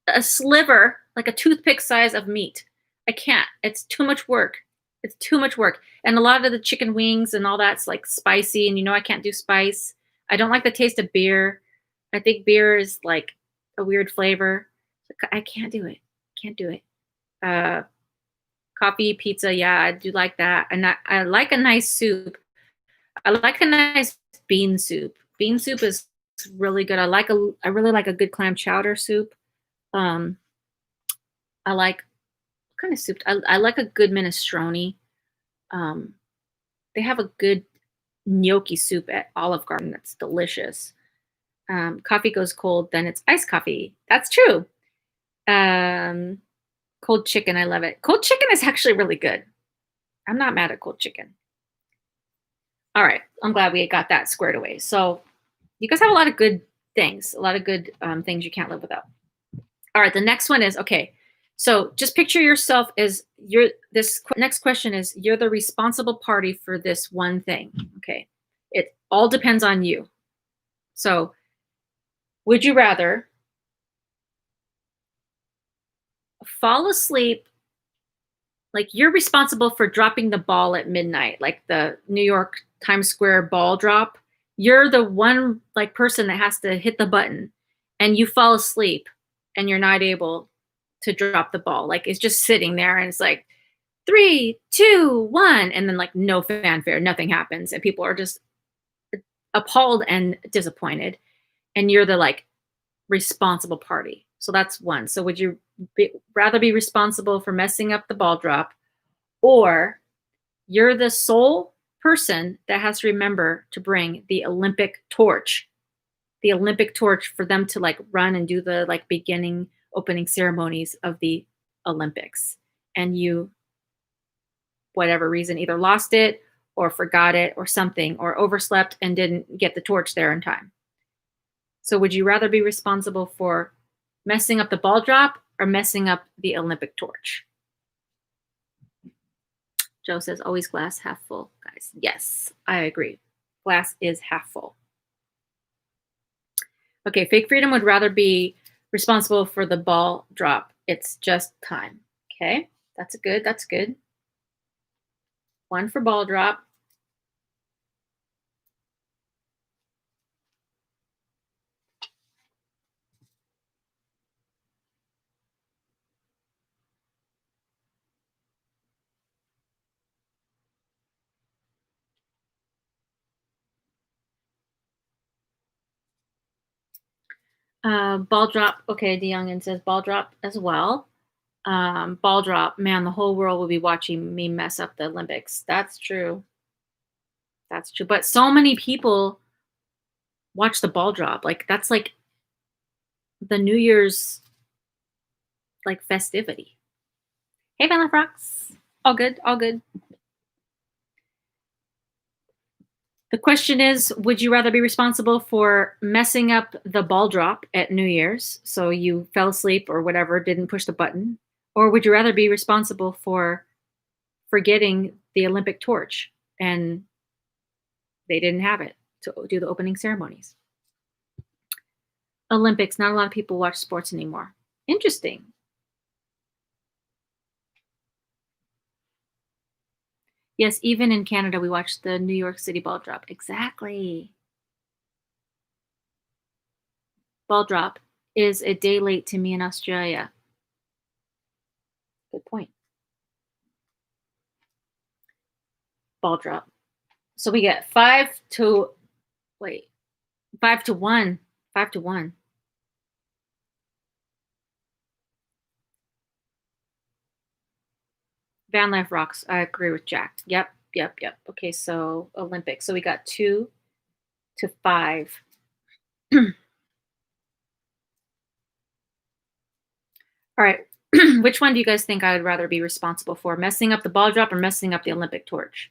a sliver, like a toothpick size of meat. I can't. It's too much work. It's too much work. And a lot of the chicken wings and all that's like spicy, and you know I can't do spice. I don't like the taste of beer. I think beer is like a weird flavor. I can't do it. Can't do it. Uh, Coffee, pizza, yeah, I do like that. And I like a nice soup. I like a nice bean soup. Bean soup is really good. I really like a good clam chowder soup. Um, I like what kind of soup? I like a good minestrone. Um, they have a good gnocchi soup at Olive Garden that's delicious. Coffee goes cold, then it's iced coffee. That's true. Um, Cold chicken, I love it. Cold chicken is actually really good. I'm not mad at cold chicken. All right, I'm glad we got that squared away. So you guys have a lot of good things, a lot of good things you can't live without. All right, the next one is okay. So just picture yourself as you're. This next question is you're the responsible party for this one thing. Okay, it all depends on you. So would you rather fall asleep? Like you're responsible for dropping the ball at midnight, like the New York Times Square ball drop. You're the one like person that has to hit the button and you fall asleep and you're not able to drop the ball. Like it's just sitting there and it's like 3, 2, 1, and then like no fanfare, nothing happens, and people are just appalled and disappointed. And you're the like responsible party. So that's one. So would you rather be responsible for messing up the ball drop, or you're the sole person that has to remember to bring the Olympic torch, for them to like run and do the like beginning opening ceremonies of the Olympics, and you, whatever reason, either lost it or forgot it or something, or overslept and didn't get the torch there in time. So would you rather be responsible for messing up the ball drop or messing up the Olympic torch? Joe says, always glass half full, guys. Yes, I agree. Glass is half full. Okay, fake freedom would rather be responsible for the ball drop. It's just time. Okay, that's good. That's good. One for ball drop. Ball drop. Okay, DeYoungin says ball drop as well. Ball drop. Man, the whole world will be watching me mess up the Olympics. That's true. That's true. But so many people watch the ball drop. Like that's like the New Year's like festivity. Hey, Vanilla Rocks. All good. All good. The question is, would you rather be responsible for messing up the ball drop at New Year's, so you fell asleep or whatever, didn't push the button, or would you rather be responsible for forgetting the Olympic torch and they didn't have it to do the opening ceremonies? Olympics, not a lot of people watch sports anymore. Interesting. Yes, even in Canada, we watched the New York City ball drop. Exactly. Ball drop is a day late to me in Australia. Good point. Ball drop. So we get 5 to 1. 5 to 1. Van life rocks. I agree with Jack. Yep, yep, yep. Okay, so Olympics. So we got 2 to 5. All right. Which one do you guys think I would rather be responsible for? Messing up the ball drop or messing up the Olympic torch?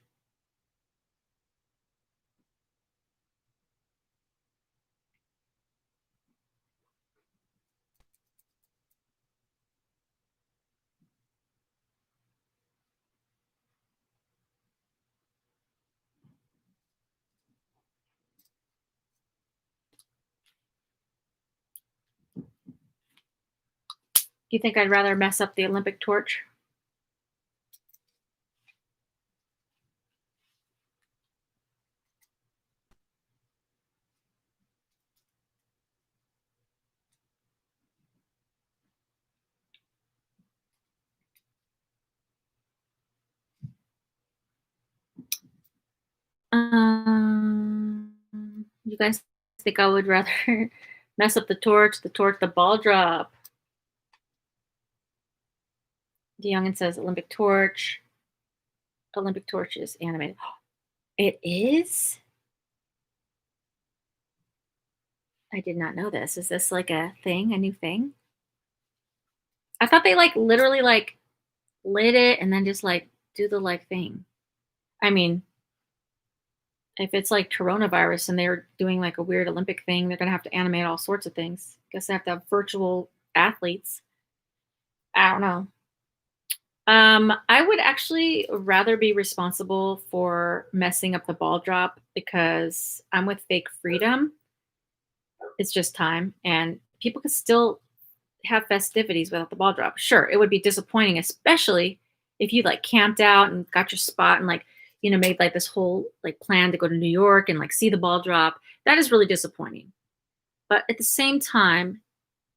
You think I'd rather mess up the Olympic torch? Um, you guys think I would rather mess up the ball drop? The youngin says Olympic torch. Olympic torch is animated. It is? I did not know this. Is this like a thing, a new thing? I thought they like literally like lit it and then just like do the like thing. I mean, if it's like coronavirus and they're doing like a weird Olympic thing, they're gonna have to animate all sorts of things. Guess they have to have virtual athletes. I don't know. I would actually rather be responsible for messing up the ball drop because I'm with fake freedom. It's just time, and people could still have festivities without the ball drop. Sure, it would be disappointing, especially if you like camped out and got your spot and like, made like this whole like plan to go to New York and like see the ball drop. That is really disappointing. But at the same time,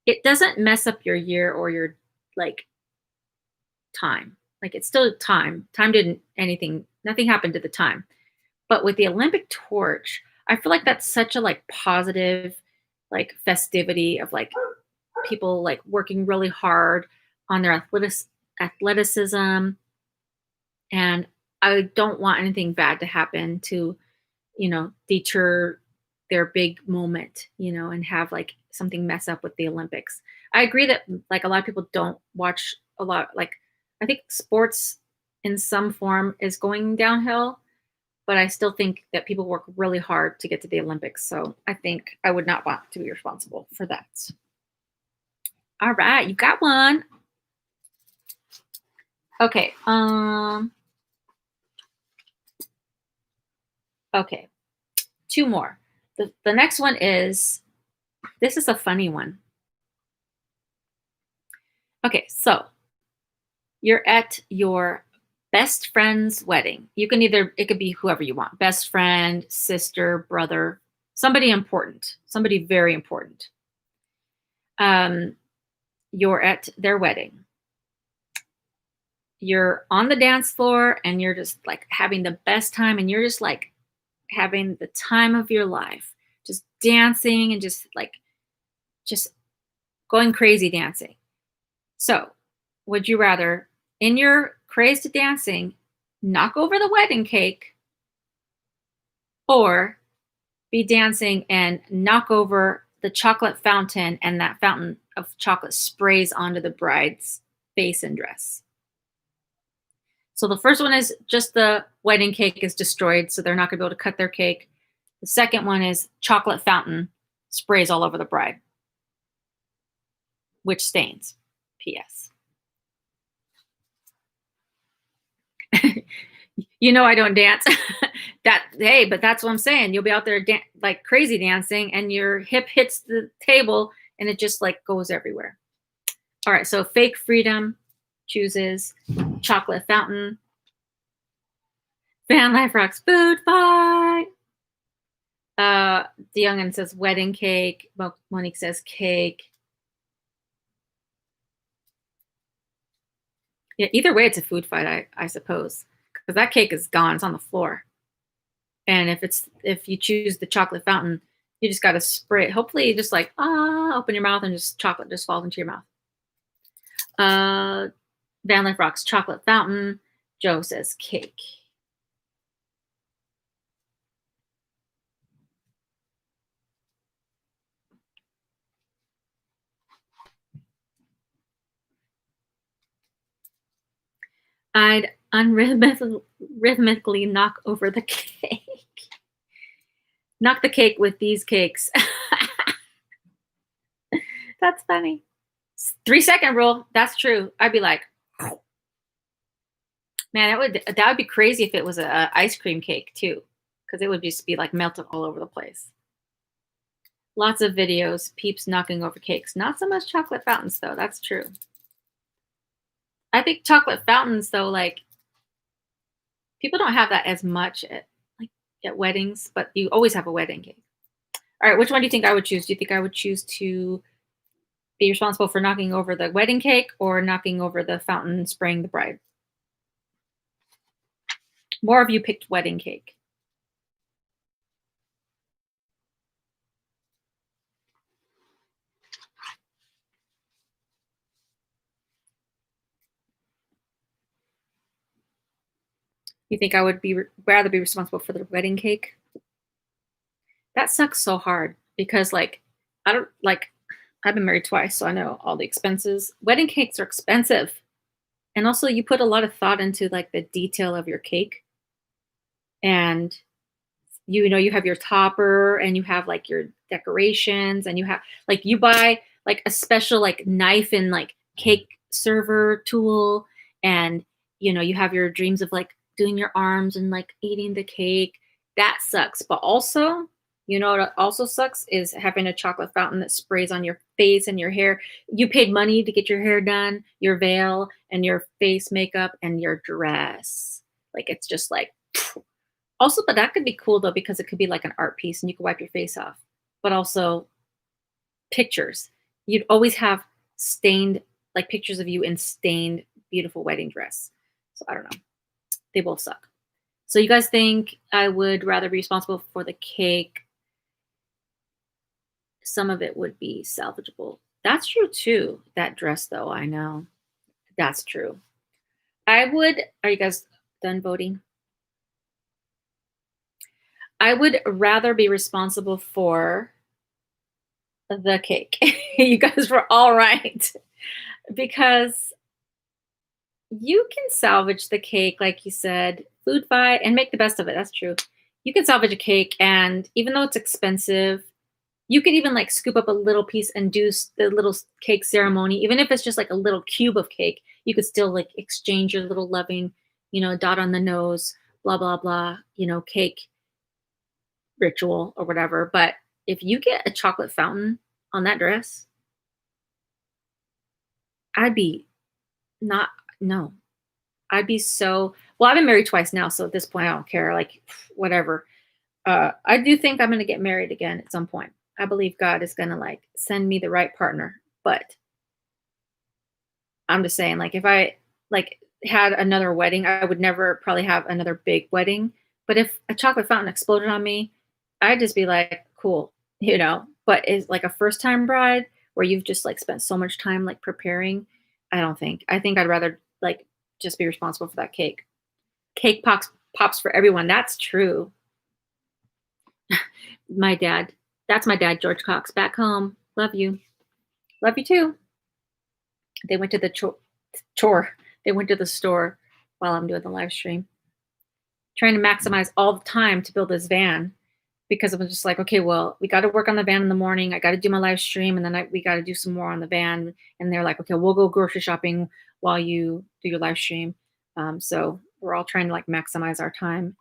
it doesn't mess up your year or your like time. Like it's still time. Time didn't anything, nothing happened at the time. But with the Olympic torch, I feel like that's such a like positive like festivity of like people like working really hard on their athleticism, and I don't want anything bad to happen to deter their big moment, and have like something mess up with the Olympics. I agree that like a lot of people don't watch a lot. Like I think sports in some form is going downhill, but I still think that people work really hard to get to the Olympics. So I think I would not want to be responsible for that. All right, you got one. Okay. Okay. Two more. The next one is, this is a funny one. Okay, so you're at your best friend's wedding. It could be whoever you want. Best friend, sister, brother, somebody important, somebody very important. You're at their wedding. You're on the dance floor and you're just like having the best time, and you're just like having the time of your life, just dancing and just going crazy dancing. So, would you rather, in your crazed dancing, knock over the wedding cake, or be dancing and knock over the chocolate fountain and that fountain of chocolate sprays onto the bride's face and dress? So the first one is just the wedding cake is destroyed, so they're not going to be able to cut their cake. The second one is chocolate fountain sprays all over the bride, which stains. P.S. I don't dance. But that's what I'm saying. You'll be out there like crazy dancing, and your hip hits the table, and it just like goes everywhere. All right, so fake freedom chooses chocolate fountain. Van Life Rocks food fight. Uh, the youngin says wedding cake. Monique says cake. Yeah, either way, it's a food fight, I suppose, because that cake is gone. It's on the floor. And if you choose the chocolate fountain, you just got to spray it. Hopefully, you just like open your mouth and just chocolate just falls into your mouth. Van Life Rocks chocolate fountain. Joe says cake. I'd unrhythmically knock over the cake. Knock the cake with these cakes. That's funny. 3-second rule. That's true. I'd be like, man, that would be crazy if it was a ice cream cake too, because it would just be like melted all over the place. Lots of videos, peeps knocking over cakes. Not so much chocolate fountains though. That's true. I think chocolate fountains though, like people don't have that as much at weddings, but you always have a wedding cake. All right, which one do you think I would choose? Do you think I would choose to be responsible for knocking over the wedding cake or knocking over the fountain spraying the bride? More of you picked wedding cake. You think I would rather be responsible for the wedding cake? That sucks so hard because I don't like I've been married twice, so I know all the expenses. Wedding cakes are expensive. And also you put a lot of thought into like the detail of your cake. And you have your topper and you have like your decorations and you have like you buy like a special like knife and like cake server tool and you have your dreams of like doing your arms and like eating the cake. That sucks. But also, what also sucks is having a chocolate fountain that sprays on your face and your hair. You paid money to get your hair done, your veil and your face makeup and your dress. Like it's just like also, but that could be cool though, because it could be like an art piece and you could wipe your face off. But also pictures. You'd always have stained, like pictures of you in stained, beautiful wedding dress. So I don't know. They both suck. So you guys think I would rather be responsible for the cake? Some of it would be salvageable. That's true too. That dress though, I know. That's true. Are you guys done voting? I would rather be responsible for the cake. You guys were all right. Because you can salvage the cake, like you said, food fight, and make the best of it. That's true. You can salvage a cake, and even though it's expensive, you could even like scoop up a little piece and do the little cake ceremony. Even if it's just like a little cube of cake, you could still like exchange your little loving, dot on the nose, blah, blah, blah, cake ritual or whatever. But if you get a chocolate fountain on that dress, I'd be not, no, I'd be so, well, I've been married twice now. So at this point, I don't care, like whatever. I do think I'm going to get married again at some point. I believe God is going to like send me the right partner, but I'm just saying like, if I like had another wedding, I would never probably have another big wedding. But if a chocolate fountain exploded on me, I'd just be like, cool, but is like a first time bride where you've just like spent so much time like preparing. I think I'd rather like just be responsible for that cake. Cake pops for everyone. That's true. That's my dad, George Cox, back home. Love you. Love you too. They went to the chore. They went to the store while I'm doing the live stream. Trying to maximize all the time to build this van because I was just like, okay, well, we got to work on the van in the morning. I got to do my live stream and then we got to do some more on the van. And they're like, okay, we'll go grocery shopping while you do your live stream. So we're all trying to like maximize our time.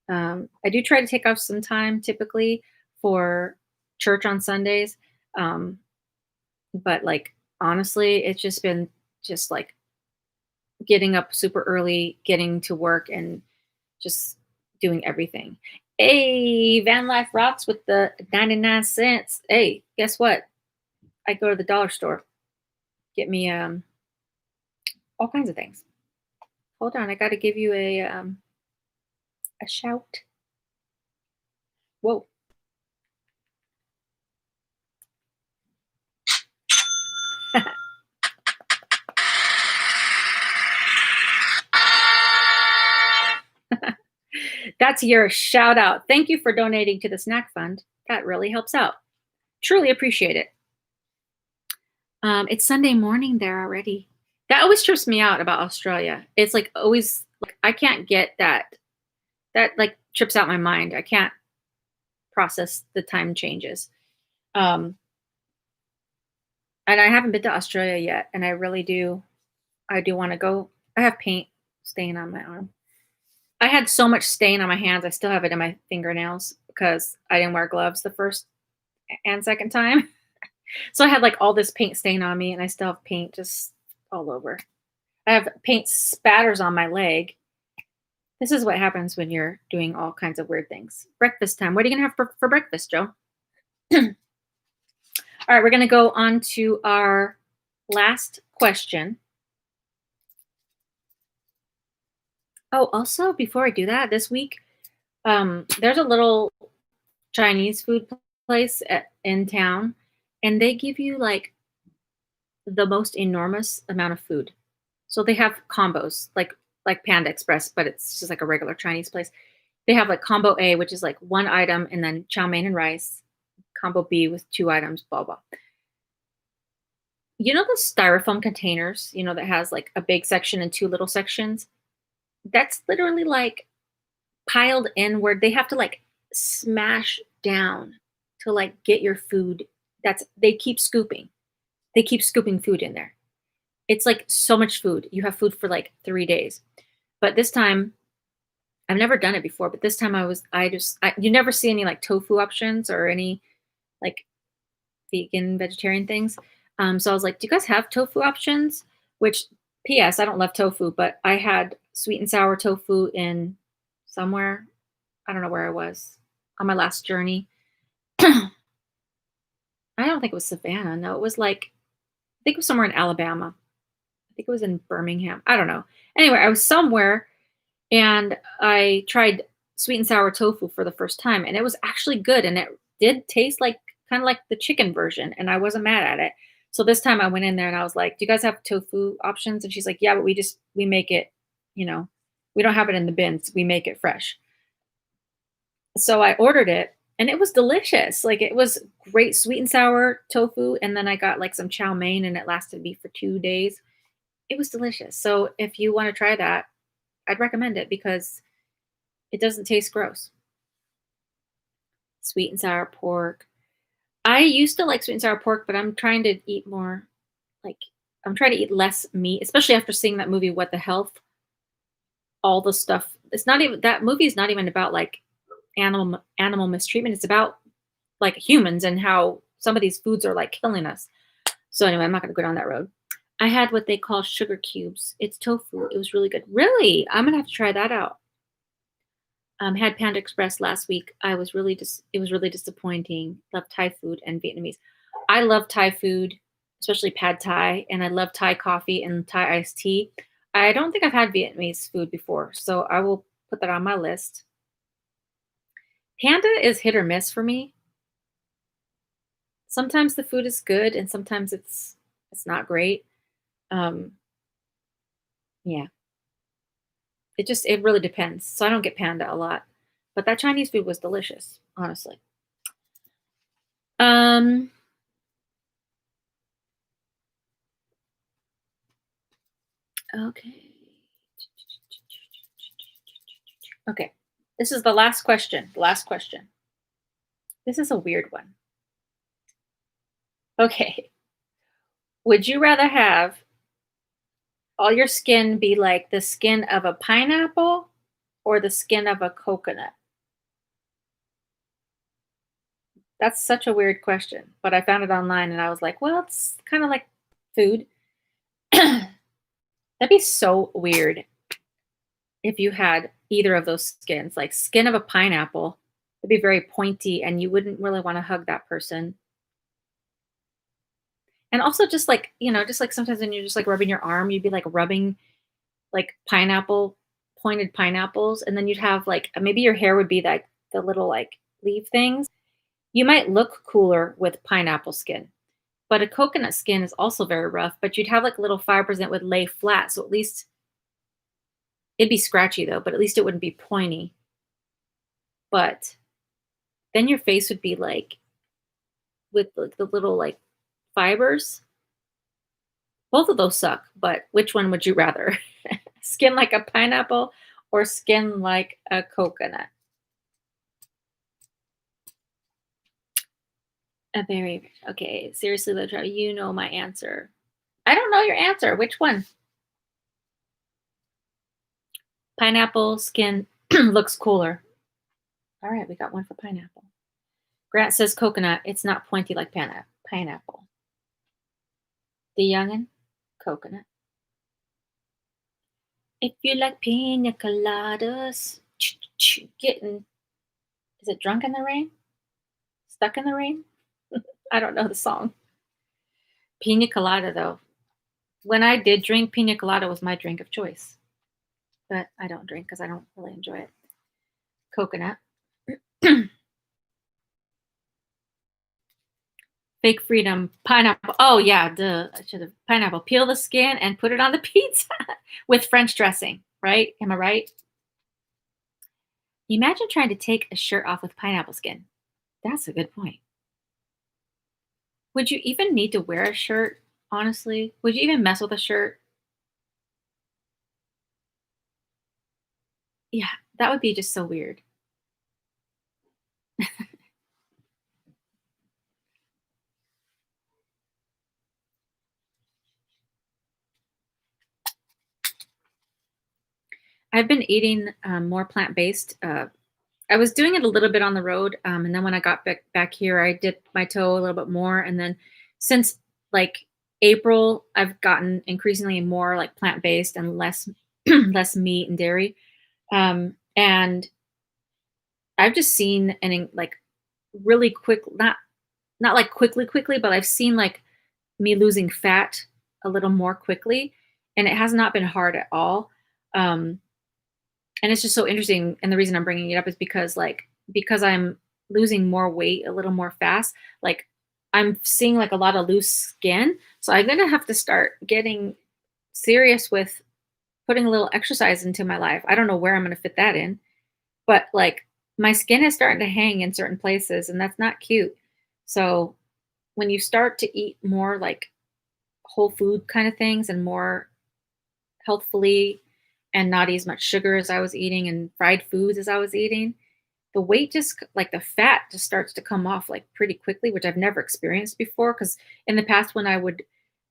I do try to take off some time typically for church on Sundays. But like, honestly, it's just been just like getting up super early, getting to work and just doing everything. Hey, van life rocks with the 99 cents. Hey, guess what? I go to the dollar store, get me all kinds of things. Hold on, I got to give you a shout. Whoa. That's your shout out. Thank you for donating to the snack fund. That really helps out. Truly appreciate it. It's Sunday morning there already. That always trips me out about Australia. It's like always like I can't get that. That like trips out my mind. I can't process the time changes. Um, and I haven't been to Australia yet, and I really do. I do want to go. I have paint stain on my arm. I had so much stain on my hands. I still have it in my fingernails because I didn't wear gloves the first and second time. So I had like all this paint stain on me, and I still have paint just all over. I have paint spatters on my leg. This is what happens when you're doing all kinds of weird things. Breakfast time. What are you going to have for breakfast, Joe? All right, we're going to go on to our last question. Oh, also, before I do that, this week, there's a little Chinese food place in town, and they give you like the most enormous amount of food. So they have combos like Panda Express, but it's just like a regular Chinese place. They have like combo A, which is like one item and then chow mein and rice. Combo B with two items, blah blah. You know the styrofoam containers, that has like a big section and two little sections? That's literally like piled in where they have to like smash down to like get your food. They keep scooping. They keep scooping food in there. It's like so much food. You have food for like 3 days. But this time, I've never done it before, but this time you never see any like tofu options or any like vegan, vegetarian things. So I was like, do you guys have tofu options? Which, P.S., I don't love tofu, but I had sweet and sour tofu in somewhere. I don't know where I was on my last journey. I don't think it was Savannah. No, it was like, I think it was somewhere in Alabama. I think it was in Birmingham. I don't know. Anyway, I was somewhere and I tried sweet and sour tofu for the first time, and it was actually good. And it did taste like kind of like the chicken version, and I wasn't mad at it. So this time I went in there and I was like, do you guys have tofu options? And she's like, yeah, but we make it, we don't have it in the bins. We make it fresh. So I ordered it and it was delicious. Like it was great sweet and sour tofu. And then I got like some chow mein and it lasted me for 2 days. It was delicious. So if you want to try that, I'd recommend it because it doesn't taste gross. Sweet and sour pork. I used to like sweet and sour pork, but I'm trying to eat more like I'm trying to eat less meat, especially after seeing that movie What the Health. All the stuff. It's not even that movie is not even about like animal mistreatment. It's about like humans and how some of these foods are like killing us. So anyway, I'm not going to go down that road. I had what they call sugar cubes. It's tofu. It was really good. Really? I'm going to have to try that out. Had Panda Express last week. It was really disappointing. Love Thai food and Vietnamese. I love Thai food, especially pad Thai, and I love Thai coffee and Thai iced tea. I don't think I've had Vietnamese food before, so I will put that on my list. Panda is hit or miss for me. Sometimes the food is good, and sometimes it's not great. Yeah. It really depends. So I don't get Panda a lot. But that Chinese food was delicious, honestly. Um okay. Okay. This is the last question. The last question. This is a weird one. Okay. Would you rather have all your skin be like the skin of a pineapple or the skin of a coconut? That's such a weird question, but I found it online and I was like, well, it's kind of like food. That'd be so weird. if you had either of those skins. Like skin of a pineapple would be very pointy and you wouldn't really want to hug that person. And also just like, just like sometimes when you're just like rubbing your arm, you'd be like rubbing like pointed pineapples, and then you'd have like maybe your hair would be like the little like leaf things. You might look cooler with pineapple skin. But a coconut skin is also very rough, but you'd have like little fibers that would lay flat. So at least it'd be scratchy though, but at least it wouldn't be pointy. But then your face would be like with like the little like fibers. Both of those suck, but which one would you rather? Skin like a pineapple or skin like a coconut? A very okay. Seriously, Litra, you know my answer. I don't know your answer. Which one? Pineapple skin looks cooler. All right, we got one for pineapple. Grant says coconut. It's not pointy like pineapple. The youngin, coconut. If you like pina coladas, getting, is it drunk in the rain? Stuck in the rain? I don't know the song. Pina colada, though. When I did drink, pina colada was my drink of choice. But I don't drink because I don't really enjoy it. Coconut. Fake freedom, pineapple. Oh yeah, duh. I should have pineapple. Peel the skin and put it on the pizza with French dressing. Right? Am I right? Imagine trying to take a shirt off with pineapple skin. That's a good point. Would you even need to wear a shirt? Honestly, would you even mess with a shirt? Yeah, that would be just so weird. I've been eating more plant based. I was doing it a little bit on the road, and then when I got back here, I dipped my toe a little bit more. And then since like April, I've gotten increasingly more like plant based and less less meat and dairy. And I've just seen like really quick, not like quickly, but I've seen like me losing fat a little more quickly, and it has not been hard at all. Um, and it's just so interesting. And the reason I'm bringing it up is because I'm losing more weight a little more fast. Like I'm seeing like a lot of loose skin, so I'm gonna have to start getting serious with putting a little exercise into my life. I don't know where I'm gonna fit that in, but like my skin is starting to hang in certain places, and that's not cute. So when you start to eat more like whole food kind of things and more healthfully and not as much sugar as I was eating and fried foods as I was eating, the weight just like the fat just starts to come off like pretty quickly, which I've never experienced before. Because in the past, when I would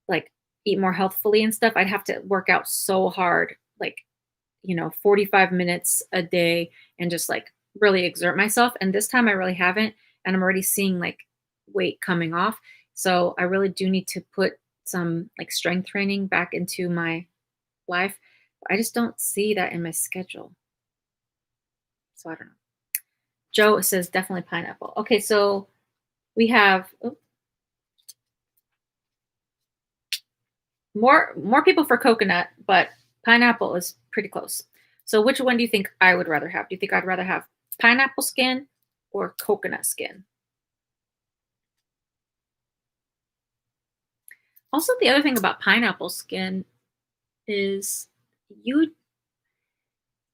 like eat more healthfully and stuff, I'd have to work out so hard, like, 45 minutes a day and just like really exert myself. And this time I really haven't. And I'm already seeing like weight coming off. So I really do need to put some like strength training back into my life. I just don't see that in my schedule. So I don't know. Joe says definitely pineapple. Okay, so we have more people for coconut, but pineapple is pretty close. So which one do you think I would rather have? Do you think I'd rather have pineapple skin or coconut skin? Also, the other thing about pineapple skin is you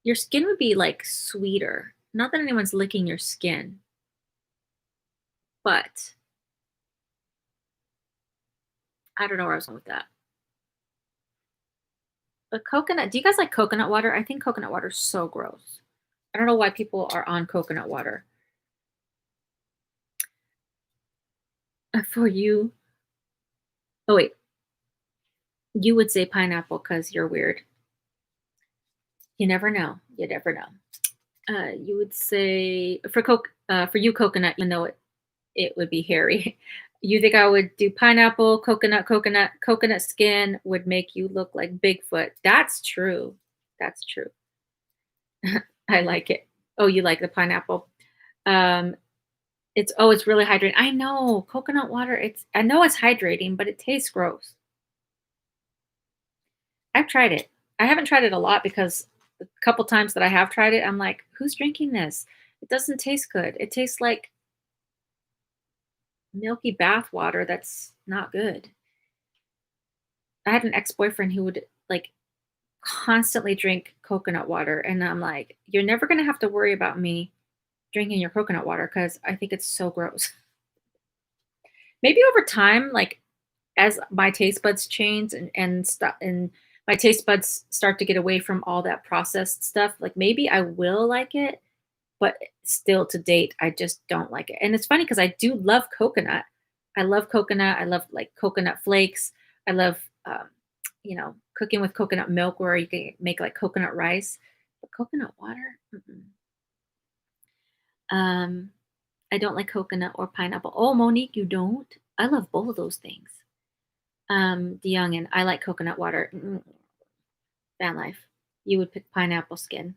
your skin would be like sweeter. Not that anyone's licking your skin, but I don't know where I was going with that. But coconut, do you guys like coconut water? I think coconut water is so gross. I don't know why people are on coconut water. For you, oh wait, you would say pineapple because you're weird. You never know. You never know. You would say for you coconut, even though it would be hairy. You think I would do pineapple, coconut skin would make you look like Bigfoot. That's true. That's true. I like it. Oh, you like the pineapple. Um, it's really hydrating. I know, coconut water, I know it's hydrating, but it tastes gross. I've tried it. I haven't tried it a lot because the couple times that I have tried it, I'm like, "Who's drinking this? It doesn't taste good. It tastes like milky bath water that's not good." I had an ex-boyfriend who would, like, constantly drink coconut water, and I'm like, "You're never gonna have to worry about me drinking your coconut water because I think it's so gross." Maybe over time, like, as my taste buds change and my taste buds start to get away from all that processed stuff, like, maybe I will like it, but still to date, I just don't like it. And it's funny because I do love coconut. I love coconut. I love, like, coconut flakes. I love, cooking with coconut milk where you can make, like, coconut rice, but coconut water? Mm-mm. Um, I don't like coconut or pineapple. Oh, Monique, you don't? I love both of those things. The youngin, I like coconut water. Mm-mm. Van life. You would pick pineapple skin.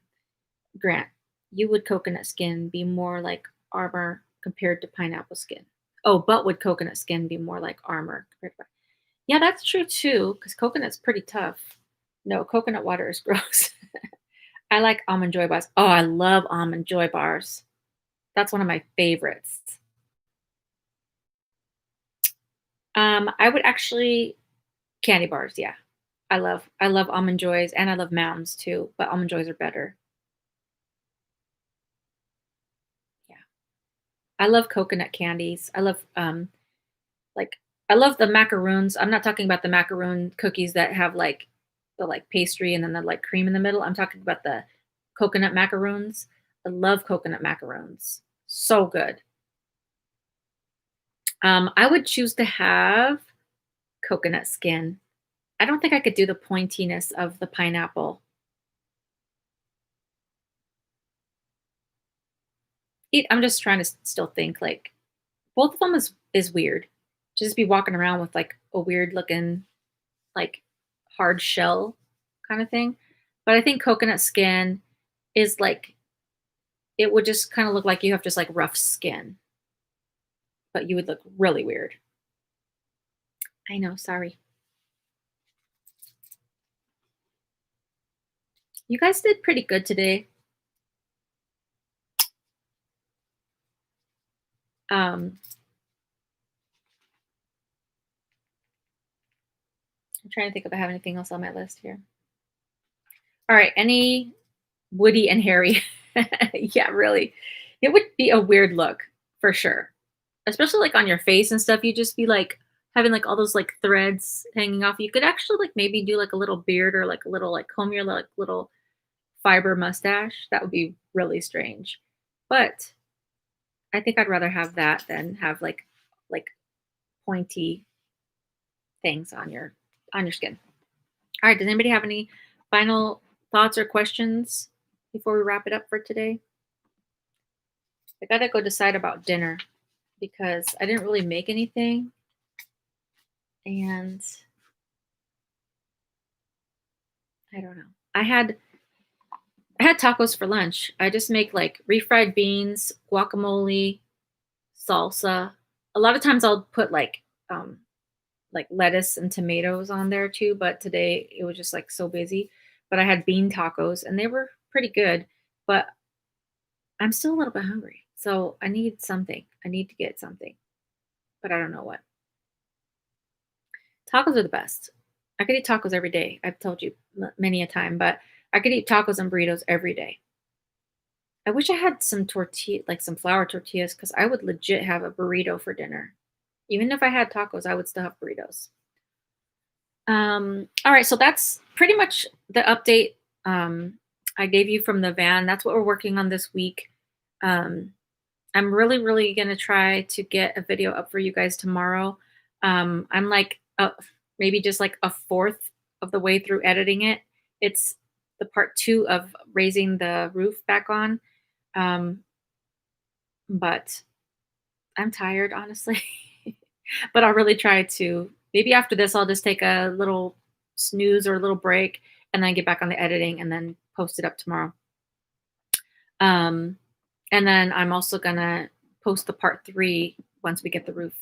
Grant, you would coconut skin be more like armor compared to pineapple skin. Oh, but would coconut skin be more like armor compared to Yeah, that's true too, because coconut's pretty tough. No, coconut water is gross. I like almond joy bars. Oh, I love almond joy bars. That's one of my favorites. I would actually candy bars, yeah. I love almond joys and I love mounds too, but almond joys are better. Yeah. I love coconut candies. Like I love the macaroons. I'm not talking about the macaroon cookies that have like the like pastry and then the like cream in the middle. I'm talking about the coconut macaroons. I love coconut macaroons. So good. I would choose to have coconut skin. I don't think I could do the pointiness of the pineapple. I'm just trying to still think like both of them is weird. Just be walking around with like a weird looking like hard shell kind of thing. But I think coconut skin is like it would just kind of look like you have just like rough skin, but you would look really weird. I know, sorry. You guys did pretty good today. Um, I'm trying to think if I have anything else on my list here. All right, any Woody and Harry. Yeah, really. It would be a weird look for sure. Especially like on your face and stuff. You'd just be like having like all those like threads hanging off. You could actually like maybe do like a little beard or like a little like comb your like little fiber mustache. That would be really strange. But I think I'd rather have that than have like pointy things on your skin. All right, does anybody have any final thoughts or questions before we wrap it up for today? I gotta go decide about dinner because I didn't really make anything and I don't know. I had tacos for lunch. I just make like refried beans, guacamole, salsa. A lot of times I'll put like lettuce and tomatoes on there too, but today it was just like so busy. But I had bean tacos and they were pretty good, but I'm still a little bit hungry. So I need something. I need to get something, but I don't know what. Tacos are the best. I could eat tacos every day. I've told you many a time, but I could eat tacos and burritos every day. I wish I had some tortilla, like some flour tortillas, because I would legit have a burrito for dinner. Even if I had tacos, I would still have burritos. All right, so that's pretty much the update I gave you from the van. That's what we're working on this week. Um, I'm really, really gonna try to get a video up for you guys tomorrow. I'm like maybe just like a fourth of the way through editing it. It's the part two of raising the roof back on. Um, but I'm tired, honestly. But I'll really try to. Maybe after this, I'll just take a little snooze or a little break and then get back on the editing and then post it up tomorrow. Um, and then I'm also gonna post the part 3 once we get the roof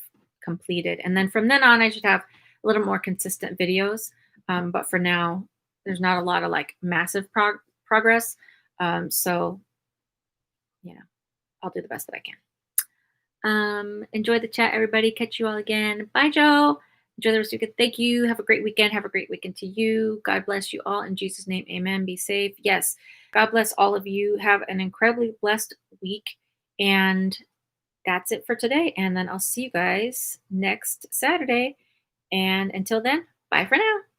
completed. And then from then on, I should have a little more consistent videos. But for now, there's not a lot of like massive progress. So, you know, I'll do the best that I can. Enjoy the chat, everybody. Catch you all again. Bye, Joe. Enjoy the rest of your weekend. Thank you. Have a great weekend. Have a great weekend to you. God bless you all. In Jesus' name, amen. Be safe. Yes. God bless all of you. Have an incredibly blessed week. And that's it for today. And then I'll see you guys next Saturday. And until then, bye for now.